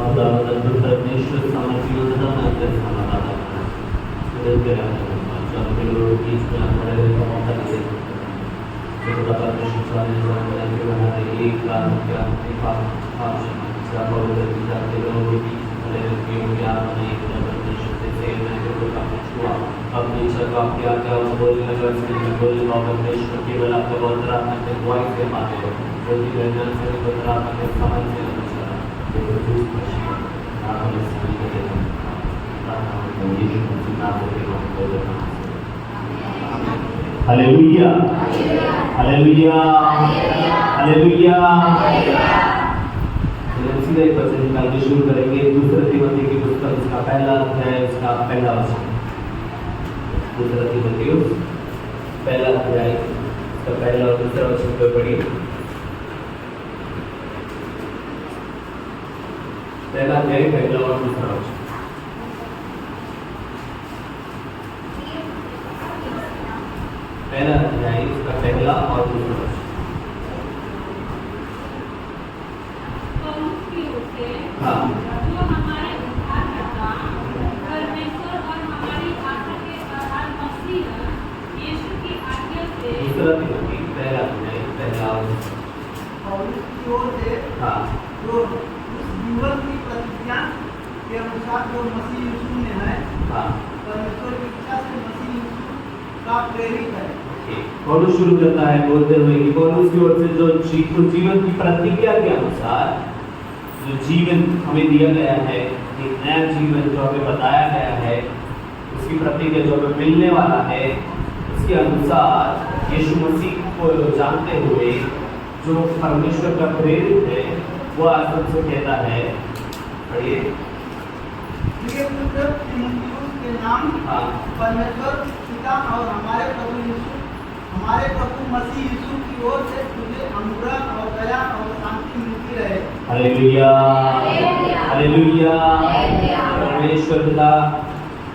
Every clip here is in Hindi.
खुदा परमेश्वर समर्पित होता है जब के लोग बीच में खड़े रहने का मौका नहीं देते तो खुदा परमेश्वर सारे जानने के बनाने एक बार क्या क्या बोलते हैं जाते लोग बीच में खड़े रहते हैं क्या नहीं खुदा परमेश्वर से सेव नहीं तो खुदा पूछुआ अपनी जगह क्या क्या बोलने लगा इसलिए बोलने का परमेश्वर केवल आपका बहुत रात में वॉइस के मारे हो क्योंकि व्यंजन से बहुत रात में समझ से नहीं चला तो दूसरी खुशी आप इसलिए कहते हैं हालेलुया हालेलुया हालेलुया। सीधे वचन निकाल के शुरू करेंगे दूसरा तीमुथियुस की पुस्तक इसका पहला अध्याय उसका पहला वचन। दूसरा तीमुथियुस पहला अध्याय इसका पहला और दूसरा वचन को पढ़िए। पहला अध्याय पहला और दूसरा वचन। पहला अध्याय इसका पहला और दूसरा वचन। हाँ जो हमारे उद्धारकर्ता परमेश्वर और हमारी आशा के आधार मसीह यीशु की आज्ञा से दूसरा तीमुथियुस पहला अध्याय पहला और उसकी ओर से हाँ जो उस जीवन की प्रतिज्ञा के अनुसार जो मसीह यीशु में है हाँ परमेश्वर की इच्छा से मसीह यीशु का प्रेरित है। पौलुस शुरू करता है बोलते हुए कि पौलुस की ओर से जो जीवन की प्रतिज्ञा के अनुसार जो जीवन हमें दिया गया है एक नया जीवन जो हमें बताया गया है उसकी प्रतिज्ञा जो हमें मिलने वाला है उसके अनुसार यीशु मसीह को जानते हुए जो परमेश्वर का प्रेरित है वो आज हमसे कहता है पढ़िए। प्रिय पुत्र तीमुथियुस के नाम हाँ परमेश्वर पिता और हमारे प्रभु मसीह यीशु की ओर से तुझे अनुग्रह और दया और शांति मिलती रहे। Hallelujah hallelujah. परमेश्वर पिता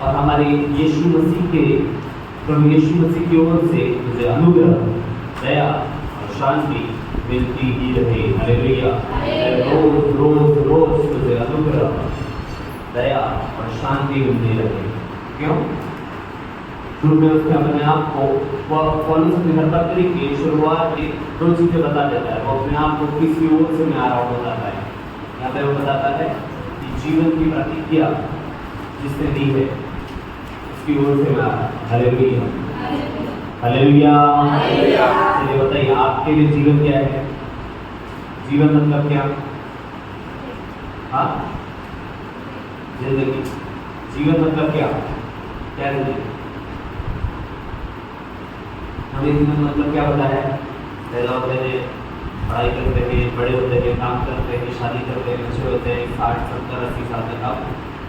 और हमारे यीशु मसीह के प्रभु यीशु मसीह की ओर से तुझे अनुग्रह दया और शांति मिलती ही रहे। हालेलुया। रोज रोज रोज तुझे अनुग्रह दया और शांति मिलती रहे। क्यों? शुरू में उसने अपने आप को पौलुस अपने पत्री की शुरुआत की दो चीजें बता देता है। वो अपने आप को किसी ओर से मैं आ रहा हूँ बताता है। यहाँ पे वो बताता है कि जीवन की प्रतिज्ञा जिसने दी है उसकी ओर से मैं आ रहा हूँ। Hallelujah hallelujah. चलिए बताइए आपके लिए जीवन क्या है? जीवन मतलब क्या? हाँ जिंदगी। जीवन मतलब क्या? क्या जिंदगी? हमें जीवन मतलब क्या बताया? पहला होते हैं पढ़ाई करते हैं, बड़े होते हैं, काम करते हैं, शादी करते हैं, बच्चे होते हैं, 60, 70, 80 साल तक आप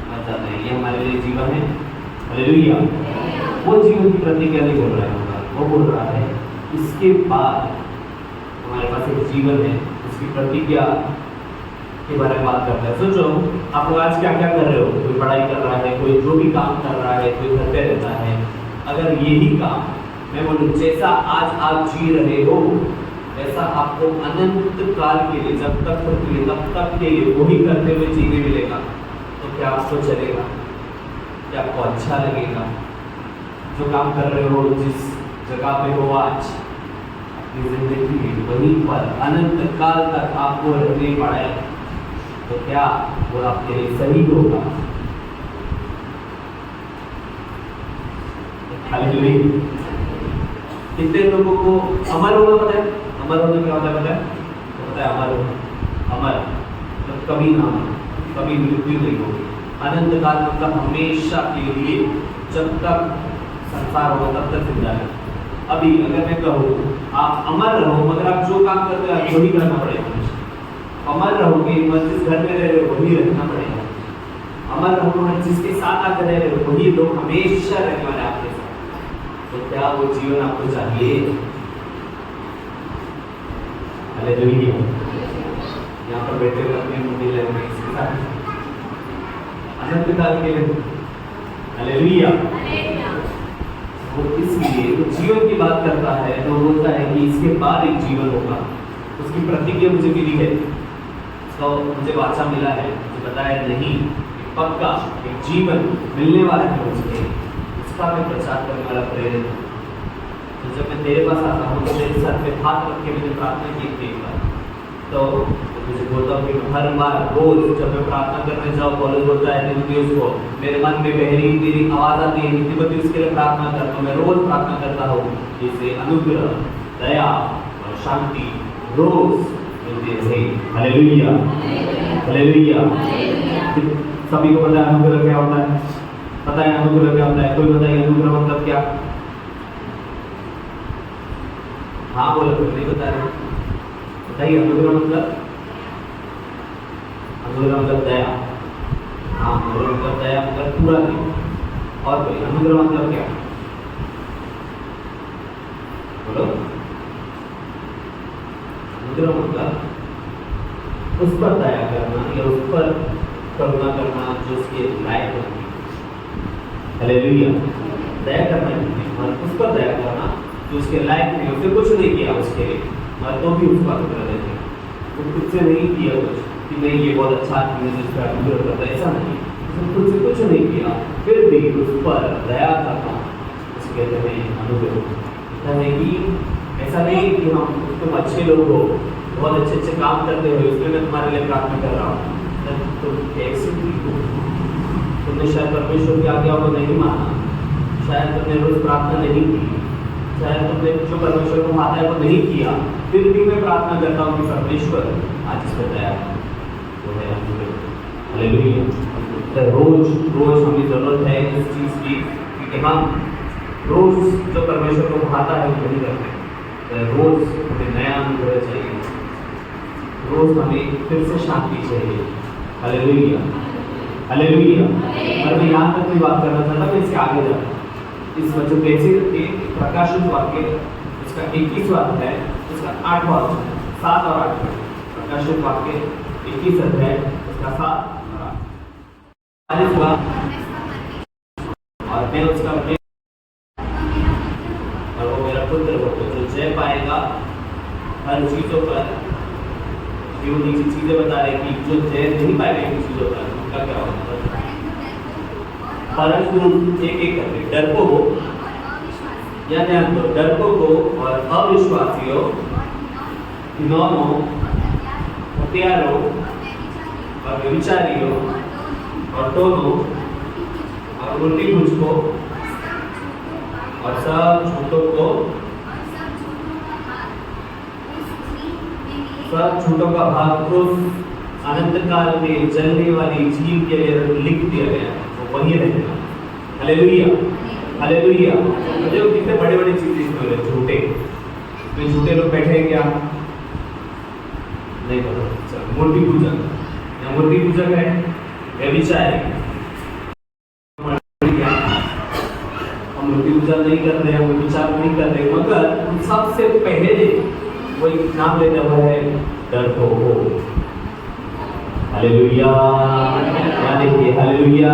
मर जाते हैं। ये हमारे लिए जीवन है। हालेलुया। वो जीवन की प्रतिज्ञा नहीं बोल रहा है, वो बोल रहा है इसके बाद हमारे पास एक जीवन है उसकी प्रतिज्ञा के बारे में बात करते हैं। सोचो आप लोग आज क्या क्या कर रहे हो? कोई पढ़ाई कर रहा है, कोई जो भी काम कर रहा है, कोई घर पे रहता है। अगर यही काम मैं बोलूं जैसा आज आप जी रहे हो वैसा आपको अनंत काल के लिए जब तक तब तक के लिए वही करते हुए जीने मिलेगा तो क्या आपको चलेगा? क्या आपको अच्छा लगेगा? जो काम कर रहे हो, जिस जगह पे हो आज अपनी जिंदगी वहीं पर अनंत काल तक आपको रहने पड़े तो क्या वो आपके लिए सही होगा? हालेलुया। कितने लोगों को अमर होना पता है? अमर होना क्या होता है पता है? तो पता है अमर होना, अमर मतलब कभी ना कभी मृत्यु नहीं होगी। अनंत काल मतलब हमेशा के लिए जब तक संसार होगा तब तक जिंदा है। अभी अगर मैं कहूँ आप अमर रहो मगर आप जो काम करते हो वही करना पड़ेगा। अमर रहोगे मगर जिस घर में रह रहे हो वही रहना पड़ेगा। अमर रहोगे जिसके साथ आकर रह रहे हो वही लोग हमेशा रहने वाले आपके साथ। तो क्या वो जीवन आपको चाहिए? हालेलुया। यहाँ पर बैठे हुए अपने मुंडी लेंगे इसके साथ अनंत काल के लिए। हालेलुया। वो इसलिए वो जीवन की बात करता है तो बोलता है कि इसके बाद एक जीवन होगा। उसकी प्रतिज्ञा मुझे मिली है। तो मुझे वाचा मिला है, मुझे बताया नहीं कि पक्का एक जीवन मिलने वाला है मुझे, उसका मैं प्रचार करने वाला प्रेरित हूँ। तो जब मैं तेरे पास आता हूँ तो तेरे सर पे हाथ रख के मैंने प्रार्थना की थी एक बार, तो मुझे बोलता हूँ कि हर बार रोज जब मैं प्रार्थना करने जाऊँ, पौलुस बोलता है तीमुथियुस को, मेरे मन में बहरी तेरी आवाज़ आती है, तीमुथियुस के लिए प्रार्थना करता हूँ। मैं रोज प्रार्थना करता हूँ, इससे अनुग्रह, दया और शांति रोज मिलती रहे। Hallelujah, hallelujah. सभी को पता है अनुग्रह क्या होता है? पता है अनुग्रह क्या होता है? कोई बताइए अनुग्रह मतलब क्या? हाँ बोलो, नहीं बता रहे, बताइए अनुग्रह मतलब? अनुग्रह मतलब दया। हाँ, अनुग्रह मतलब दया, मतलब पूरा नहीं। और कोई अनुग्रह मतलब क्या? बोलो। अनुग्रह मतलब उस पर दया करना या उस पर करुणा करना जो उसके लायक होती है। हालेलुया। दया करना नहीं, और उस पर दया करना जो उसके लायक नहीं, उसने कुछ नहीं किया उसके लिए, मगर तो भी उसका अनुग्रह देते हैं। वो खुद से नहीं किया कुछ कि नहीं ये बहुत अच्छा है, जिसका अनुग्रह करता है, ऐसा नहीं। उसने खुद से कुछ नहीं किया, फिर भी उस पर दया करना उसे कहते हैं अनुग्रह। कहता है कि ऐसा नहीं कि हम तुम अच्छे लोग हो, बहुत अच्छे अच्छे काम करते हो, इसलिए मैं तुम्हारे लिए प्रार्थना कर रहा हूँ। तुम कैसे भी हो, तुमने शायद परमेश्वर की आज्ञा को नहीं माना, शायद तुमने रोज प्रार्थना नहीं की, शायद तुमने जो परमेश्वर को माना है वो नहीं किया, फिर भी मैं प्रार्थना करता हूँ कि परमेश्वर आज इस पर दया वो है अनुग्रह। हालेलुया। तो रोज रोज हमें जरूरत है इस चीज़ की कि हम रोज जो परमेश्वर को भाता है वो नहीं करते। तो रोज हमें नया अनुग्रह चाहिए, रोज हमें फिर से शांति चाहिए। Hallelujah, hallelujah. और मैं यहाँ तक कोई बात करना चाहता हूँ, इसके आगे जाता इस वचन कैसे प्रकाशित वाक्य उसका 21वां अध्याय, उसका 8वां वचन, 7 और 8 प्रकाशित वाक्य 21 अध्याय उसका 7 और 8। और मैं उसका और वो मेरा पुत्र होगा जो जय पाएगा हर चीजों पर। ये वो नीचे चीजें बता रहे कि जो जय नहीं पाएगा इन चीजों पर उनका क्या होगा। परंतु एक एक करके डरपोकों या ध्यान दो, डरपोकों और अविश्वासियों, घिनौनों, हत्यारों और व्यभिचारियों और टोनों और उल्टी भुजकों और सब झूठों को, सब झूठों का भाग उस अनंत काल में जलने वाली झील के लिए लिख दिया गया है, वो वही रहेगा। Hallelujah, hallelujah. देखो कितने बड़े बड़े चीजें इसमें हो रहे, झूठे तो झूठे लोग बैठे हैं क्या? नहीं पता। मूर्ति पूजक या मूर्ति पूजक है, व्यभिचारी, हम मूर्ति पूजा नहीं कर रहे हैं, वो विचार नहीं कर रहे, मगर सबसे पहले वही नाम लेने वाला है डरपोक। हालेलुया, देखिए हालेलुया।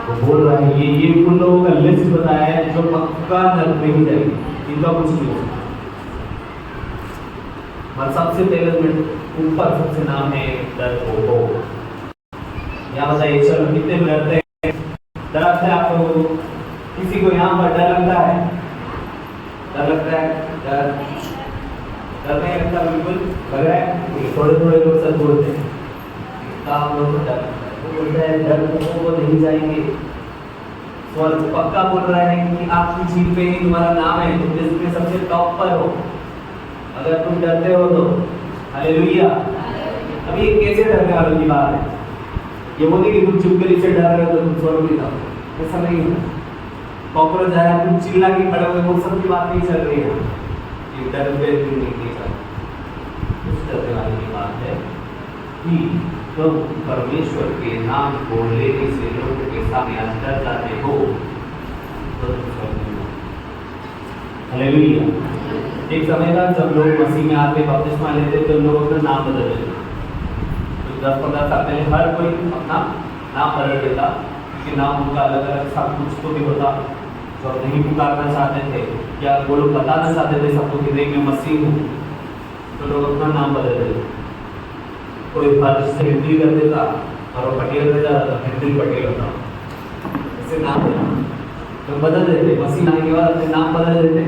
वो बोल रहा है ये उन लोगों का लिस्ट बताया है जो पक्का नरक में ही जाएगी, इनका कुछ नहीं हो। और सबसे पहले में ऊपर सबसे नाम है डरपोक। यहाँ बताइए चलो कितने में डरते हैं? डरते हैं आप लोगों को? किसी को यहाँ पर डर लगता है? डर लगता है? डर नहीं लगता? बिल्कुल लग रहा है। थोड़े थोड़े लोग सच बोलते हैं, काम लोग डर बोलता है डरपोकों को नहीं जाएंगे। स्वर्ग पक्का बोल रहा है कि आपकी झील पे ही तुम्हारा नाम है, तुम लिस्ट में सबसे टॉप पर हो अगर तुम डरते हो तो। हालेलुया। अब ये कैसे डरने वालों की बात है? ये बोले कि तुम चुपकली से डर रहे हो तो तुम स्वर्ग में जाओ, ऐसा नहीं है। कॉकरोच आया तुम चिल्ला के खड़े हुए, वो सब की बात नहीं चल रही है। ये डर पे नहीं चल, उस डरने वाले की बात है कि तुम परमेश्वर के नाम को लेने से लोगों के सामने डर जाते हो तो तुम स्वर्ग में जाओ। हालेलुया। एक समय था जब लोग मसीह में आके बपतिस्मा लेते तो लोग अपना नाम बदल देते। 10-15 साल पहले हर कोई अपना नाम बदल देता, क्योंकि नाम उनका अलग अलग सब कुछ तो भी होता जो तो नहीं पुकारना चाहते थे या वो लोग बताना चाहते थे सबको कि नहीं मैं मसीह हूँ, तो लोग अपना नाम बदल देते। कोई फर्ज से हिंदी कर देता और वो पटेल कर जाता तो हिंदी पटेल होता, इससे नाम देना तो बदल देते। मसीह आने के बाद अपने नाम बदल देते।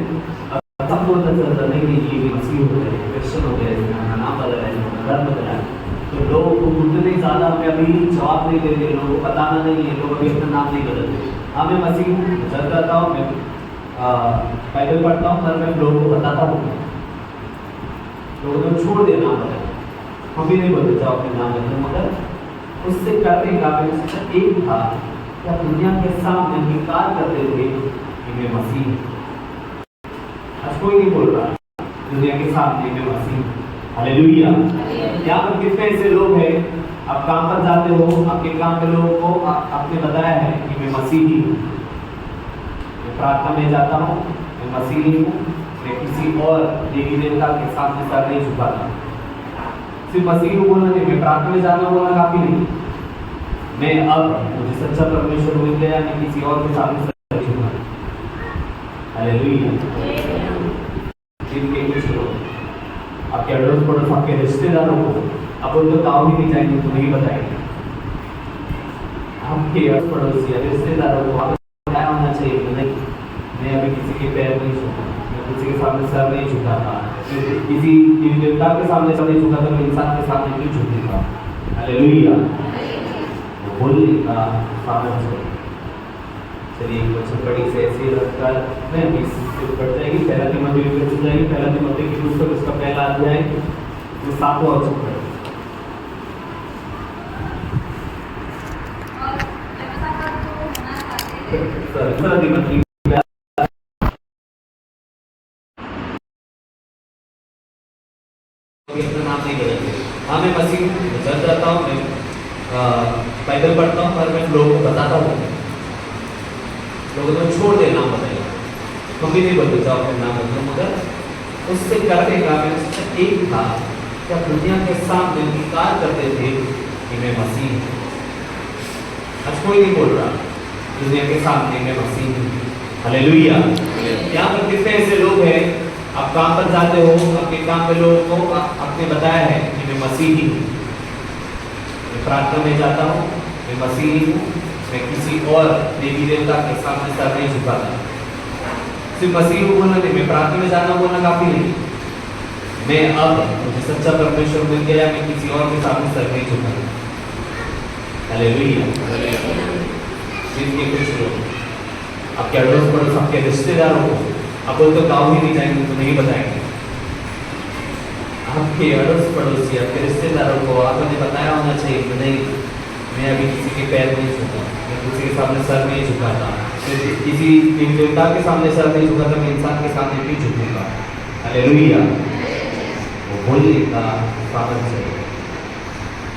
अब सबको पता चलता नहीं कि ये मसीह हो गए, क्रिश्चियन हो गए, नाम बदल है, धर्म बदला है। तो लोग उतने ज़्यादा में अभी जवाब नहीं देते, लोगों को बताना नहीं है, लोग अभी अपना नाम नहीं बदलते। हाँ मैं मसीह हूँ, चल जाता हूँ, मैं बाइबल पढ़ता हूँ, पर मैं लोगों को बताता हूँ, लोगों को छोड़ दे नाम बदल, हम भी नहीं बोलते जाओ अपने नाम बदलो, मगर उससे करने का एक था कि आप दुनिया के सामने इंकार करते थे कि मैं मसीह हूँ। आज कोई नहीं बोल रहा दुनिया के सामने मैं मसीह हूँ। हालेलुया। यहाँ पर कितने ऐसे लोग हैं, आप काम पर जाते हो, आपके काम के लोगों को आपने बताया है कि मैं मसीही हूँ, मैं प्रार्थना में जाता हूँ, मैं मसीही हूँ, मैं किसी और देवी देवता के सामने सर नहीं झुकाता। सिर्फ मसीह को बोलना नहीं, मैं प्रार्थना में जाना बोलना काफी नहीं, मैं अब मुझे सच्चा परमेश्वर मिल गया, मैं किसी और के सामने सर नहीं झुकाता। हालेलुया। जिनके कुछ लोग आपके अड़ोस पड़ोस, आपके रिश्तेदारों को अब उनको गाँव भी नहीं जाएंगे तो नहीं बताएंगे। आपके अड़ोस पड़ोस या रिश्तेदारों को बताया होना चाहिए कि नहीं, मैं अभी किसी के पैर नहीं छूता, मैं किसी के सामने सर नहीं झुकाता, किसी देवता के सामने सर नहीं झुकाता, मैं इंसान के सामने क्यों झुकेगा। हालेलुया। बोलने का सामर्थ्य। चलिए वचन बड़ी से ऐसी रखकर मैं अभी बढ़ जाएगी, पहला तिमोथी में चल जाएगी, पहला तिमोथी की पुस्तक उसका पहला अध्याय जो 7वां वचन पढ़ेगा। पहला तिमोथी अपना नाम नहीं बदलते। हाँ मैं मसीह हूँ, चल जाता हूँ, मैं बाइबल पढ़ता हूँ, पर मैं लोगों को बताता हूँ, लोगों को छोड़ दे नाम बताइए, हम भी नहीं बोलते जाओ अपने नाम बदलो, मगर उससे करने का मैं एक था कि आप दुनिया के सामने इंकार करते थे कि मैं मसीह हूँ। आज कोई नहीं बोल रहा दुनिया के सामने मैं मसीह हूँ। हालेलुया। यहाँ पर कितने ऐसे लोग हैं, आप काम पर जाते हो, आपके काम के लोगों को आपने बताया है कि मैं मसीही हूँ, मैं प्रार्थना में जाता हूँ, मैं मसीही हूँ, मैं किसी और देवी देवता के सामने सर नहीं झुकाता। सिर्फ मसीह को बोलना नहीं, मैं प्रार्थना में जाना बोलना काफी नहीं, मैं अब मुझे सच्चा परमेश्वर मिल गया, मैं किसी और के सामने सर नहीं झुकाता। हालेलुया। जिनके कुछ लोग आपके अड़ोस पड़ोस, आपके रिश्तेदारों को आप बोलते गाँव ही नहीं जाएंगे तो नहीं बताएंगे। आपके अड़ोस पड़ोसी, आपके रिश्तेदारों को आपने बताया होना चाहिए कि नहीं, मैं अभी किसी के पैर नहीं छूता, मैं किसी के सामने सर नहीं झुकाता, किसी देवता के सामने सर नहीं झुकाता, मैं इंसान के सामने नहीं झुकूंगा। हालेलुया। वो बोलने का सामर्थ्य है।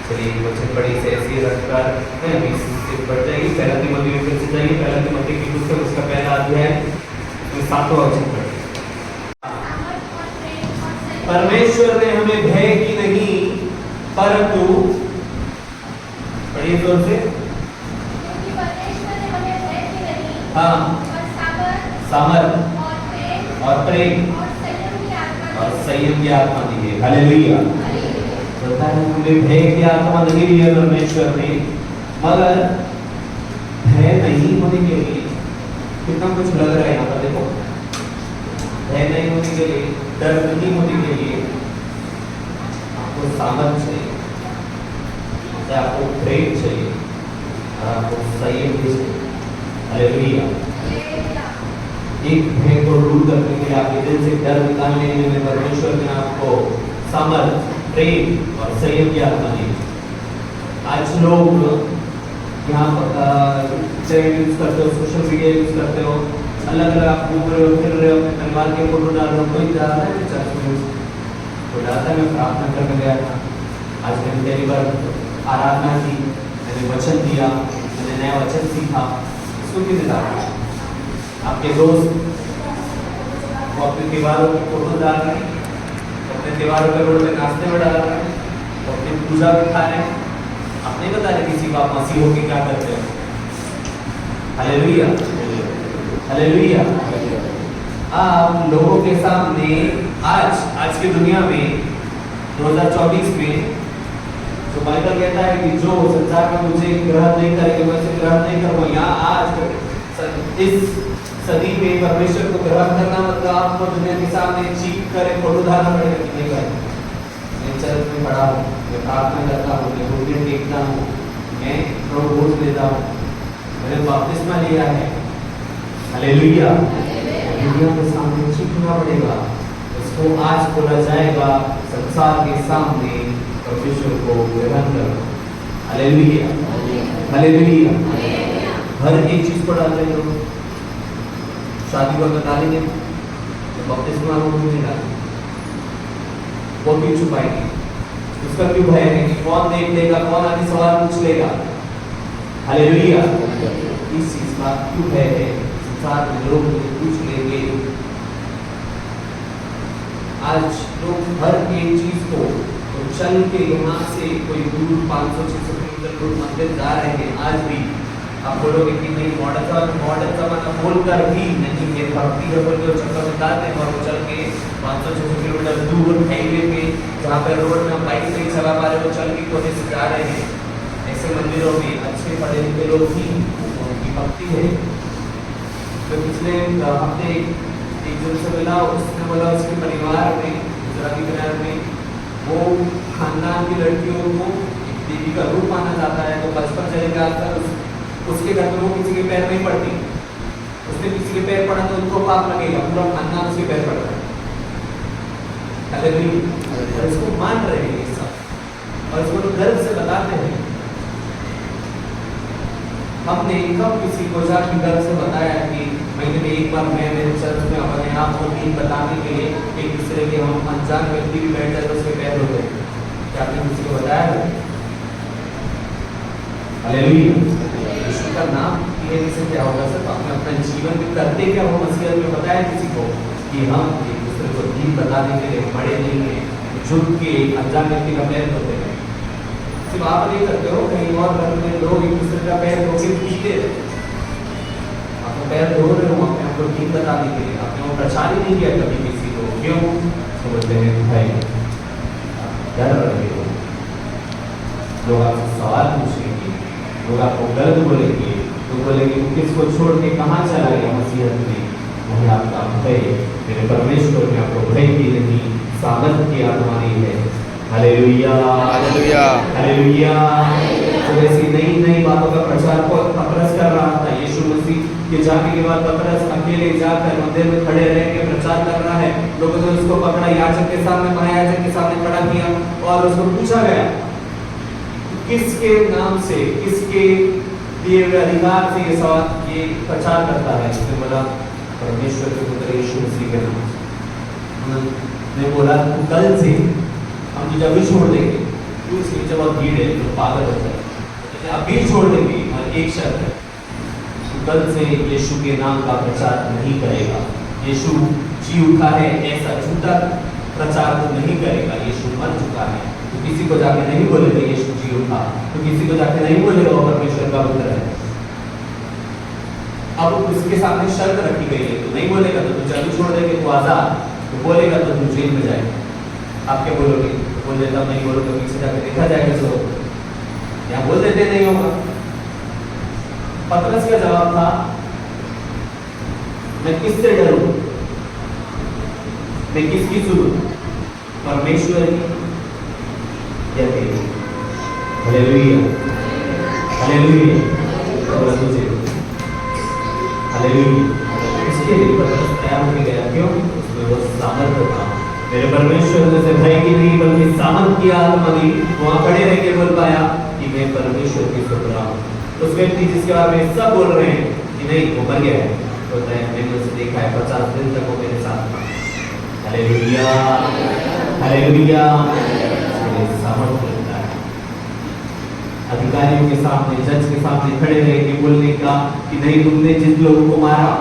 चलिए वचन बड़ी से ऐसी रखकर मैं अभी से बढ़ जाएगी, पहला तिमोथी में फिर से जाएगी, पहला तिमोथी की पुस्तक उसका पहला अध्याय में 7वां वचन पढ़ें। परमेश्वर ने हमें भय की नहीं परंतु, पढ़िए जोर से, हाँ, सामर्थ और प्रेम और संयम की आत्मा दी है। हालेलुया। पता है हमें भय की आत्मा नहीं दी है परमेश्वर ने, मगर भय नहीं होने के लिए कितना कुछ लग रहा है यहाँ पर देखो, भय नहीं होने के लिए, डर नहीं होने के लिए आपको सामर्थ चाहिए, आपको प्रेम चाहिए और आपको संयम भी चाहिए। हालेलुया। एक भय को दूर करने के लिए, आपके दिल से डर निकालने के लिए परमेश्वर ने आपको सामर्थ, प्रेम और संयम की आत्मा दी। आज लोग यहाँ पर यूज करते हो, सोशल मीडिया यूज करते हो, अलग अलग आप घूम रहे हो, फिर रहे हो, अपने परिवार के फोटो डाल रहे हो, कोई जा रहा है चर्च में, कोई डालता है मैं प्रार्थना करने गया था, आज मैंने पहली बार आराधना की, मैंने वचन दिया, मैंने नया वचन सीखा, इसको किसे डाला? आपके दोस्त वो अपने दीवारों की फोटो डाल रहे हैं, अपने दीवारों पर रोड पे नाश्ते में डाल रहे हैं, अपनी पूजा में खा रहे हैं, आप नहीं बता रहे किसी को आप मसीह होके क्या करते हो। हालेलुया। हालेलुया। आप लोगों के सामने आज की दुनिया में 2024 में जो बाइबल कहता है कि जो संसार में मुझे ग्रहण नहीं करेंगे मैं उसे ग्रहण नहीं करूंगा। यहाँ आज इस सदी में परमेश्वर को ग्रहण करना मतलब आपको दुनिया के सामने चीख कर फोटो उठाना पड़ेगा कि नहीं भाई मैं चर्च में पढ़ा हूँ, मैं प्रार्थना करता हूँ, मैं घुटने टेकता हूँ, मैं रोज लेता हूँ, मैंने बपतिस्मा लिया है। हालेलुया। दुनिया के सामने चीखना पड़ेगा। इसको आज बोला जाएगा संसार के सामने परमेश्वर को ग्रहण करना। हालेलुया। हालेलुया। हर एक चीज को डालते हैं लोग। शादी को अगर डालेंगे तो बपतिस्मा को नहीं डालेंगे, वो क्यों छुपाएंगे? उसका क्यों भय है कि कौन देख लेगा, कौन आगे सवाल पूछ लेगा? हालेलुया। इस चीज का क्यों भय है? संसार में लोग पूछ लेंगे। आज लोग हर एक चीज को तो चल के यहाँ से कोई दूर 500-600 किलोमीटर दूर मंदिर जा रहे हैं। आज भी आप बोलोगे कि नहीं मॉडर्न जमाना बोलकर भी नहीं, ये भक्ति के चक्कर में जाते हैं और वो चल के 500-600 किलोमीटर दूर हाईवे पे जहाँ पर रोड में बाइक नहीं चला पा रहे वो चल के कोने से जा रहे हैं। ऐसे मंदिरों में अच्छे पढ़े लिखे लोग ही उनकी भक्ति है। तो पिछले हफ्ते एक जन से मिला, उसने बोला उसके परिवार में गुजराती परिवार में वो खानदान की लड़कियों को देवी का रूप माना जाता है। तो बचपन से लेकर उसके घर में वो किसी के पैर नहीं पड़ती। उसने किसी के पैर पड़ा तो उनको पाप लगेगा, पूरा खानदान उसके पैर पड़ता है। और इसको मान रहे हैं ये सब और इसको लोग गर्व से बताते हैं। हमने कब किसी को जाकर गर्व से बताया कि महीने में एक बार मैं मेरे चर्च में अपने आप को दीन बताने के लिए एक दूसरे के हम अनजान व्यक्ति भी बैठ जाए तो उसके पैर हो गए? क्या आपने किसी को बताया? हालेलुया। यीशु का नाम लेने से क्या होगा? सर आपने अपना जीवन में करते क्या हो मसीहत में बताया किसी को कि हम एक दूसरे को दीन बताने के लिए बड़े नहीं हैं, झुक के अनजान व्यक्ति का पैर होते हैं। सिर्फ आप नहीं करते हो, कहीं और घर में लोग एक दूसरे का पैर धो के पीते हैं। आप पैर धो रहे हो अपने आपको दीन बताने के लिए, आपने वो प्रचार ही नहीं किया कभी किसी को। क्यों? तो बोलते हैं भाई डर रहे हो, लोग आपसे सवाल पूछेंगे, लोग आपको गलत बोलेंगे, तो बोलेंगे किसको छोड़ के कहाँ चला गया मसीहत में? वही आपका भय। मेरे परमेश्वर ने आपको भय की नहीं सामर्थ की आत्मा दी है। हालेलुया। हालेलुया। हालेलुया। तो ऐसी नई नई बातों का प्रचार को पतरस कर रहा था। यीशु मसीह के जाने के बाद पतरस अकेले जाकर मंदिर में खड़े रह के प्रचार कर रहा है। लोगों ने उसको पकड़ा, याजक के सामने, महायाजक के सामने खड़ा किया और उसको पूछा गया किसके नाम से, किसके दिए हुए अधिकार से ये सवाल ये प्रचार करता है? उसने बोला परमेश्वर के पुत्र यीशु मसीह के नाम से। मैं बोला कल से हम तुझे अभी छोड़ देंगे, तू इसके नीचे बहुत भीड़ है, तो पागल हो जाए, अभी छोड़ देंगे। और एक शर्त है, कल से यीशु के नाम का प्रचार नहीं करेगा। यीशु जी उठा है ऐसा झूठा प्रचार तो नहीं करेगा। यीशु मर चुका है तो किसी को जाके नहीं बोलेगा यीशु जी उठा, तो किसी को जाके नहीं बोलेगा वो परमेश्वर का पुत्र है। अब उसके सामने शर्त रखी गई है, तो नहीं बोलेगा तो तुझे अभी छोड़ देंगे, तो आजाद, तो बोलेगा तो तू जेल में जाएगा। आप क्या बोलोगे? तो बोल देता नहीं बोलोगे, पीछे जाके देखा जाएगा जो यहाँ बोल देते नहीं होगा। पतरस का जवाब था मैं किससे डरूं, मैं किसकी सुनूं, परमेश्वर की या तेरी? हालेलुया। हालेलुया। हालेलुया। इसके लिए पतरस तैयार हो गया। क्यों? उसमें वो सामर्थ्य था। मेरे परमेश्वर ने से भय की नहीं बल्कि सामर्थ की आत्मा दी। वहां खड़े रह के बोल पाया कि मैं परमेश्वर की सुन रहा हूँ। उस व्यक्ति जिसके बारे में सब बोल रहे हैं कि नहीं वो मर गया है, होता है मैंने उसे देखा है 50 दिन तक वो मेरे साथ था। हालेलुया। हालेलुया। सामर्थ मिलता है अधिकारियों के सामने, जज के सामने खड़े रह के बोलने का कि नहीं तुमने जिन लोगों को मारा,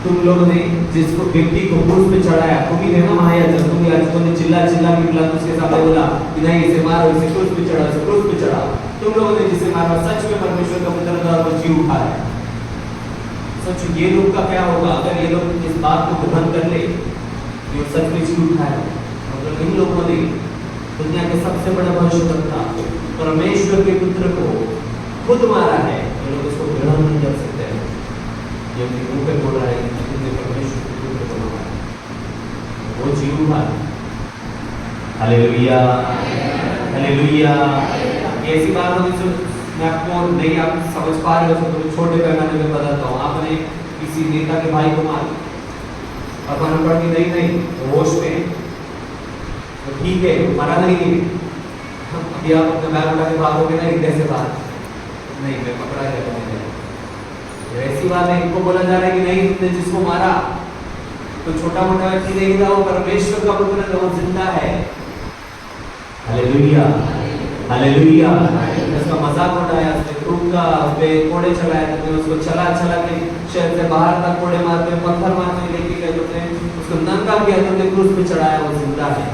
तुम लोगों ने जिसको व्यक्ति को क्रूस पे चढ़ाया, तुम ही थे ना महायाजक, तुम याजकों ने चिल्ला चिल्ला के पिलातुस के सामने बोला कि नहीं इसे मारो, इसे क्रूस पे चढ़ाओ, इसे क्रूस पे चढ़ाओ। तुम लोगों ने जिसे मारा सच में परमेश्वर का पुत्र था और वो जी उठा है। सच ये लोग का क्या होगा अगर ये लोग इस बात को ग्रहण कर ले कि वो सच में जी उठा है? मतलब इन लोगों ने दुनिया के सबसे बड़े भविष्यवक्ता परमेश्वर के पुत्र को खुद मारा है, ये लोग इसको ग्रहण नहीं कर सकते हैं। ये उनके मुंह पे बोल रहा है कि तुमने परमेश्वर के पुत्र को मारा, वो जीव हुआ। Hallelujah, hallelujah. ऐसी बात होगी जो मैं आपको नहीं आप समझ पा रहे हो तो छोटे पैमाने में बताता हूँ। आपने किसी नेता के भाई को मार और मालूम पड़ कि नहीं होश में, तो ठीक है, मरा नहीं। अभी आप अपने बैग उठा के भागोगे ना इंडिया से बाहर, नहीं मैं पकड़ा गया मैंने। ऐसी बात है, इनको बोला जा रहा है कि नहीं तुमने जिसको मारा तो छोटा मोटा व्यक्ति नहीं था, वो परमेश्वर का पुत्र है, वो जिंदा है। Hallelujah, hallelujah. उसका मजाक उड़ाया, उसने क्रूंगा पे कोड़े चलाए, तुमने उसको चला चला के शहर से बाहर तक कोड़े मारते पत्थर मारते लेके गए, तुमने उसको नंगा किया, तुमने क्रूस पे चढ़ाया, वो जिंदा है,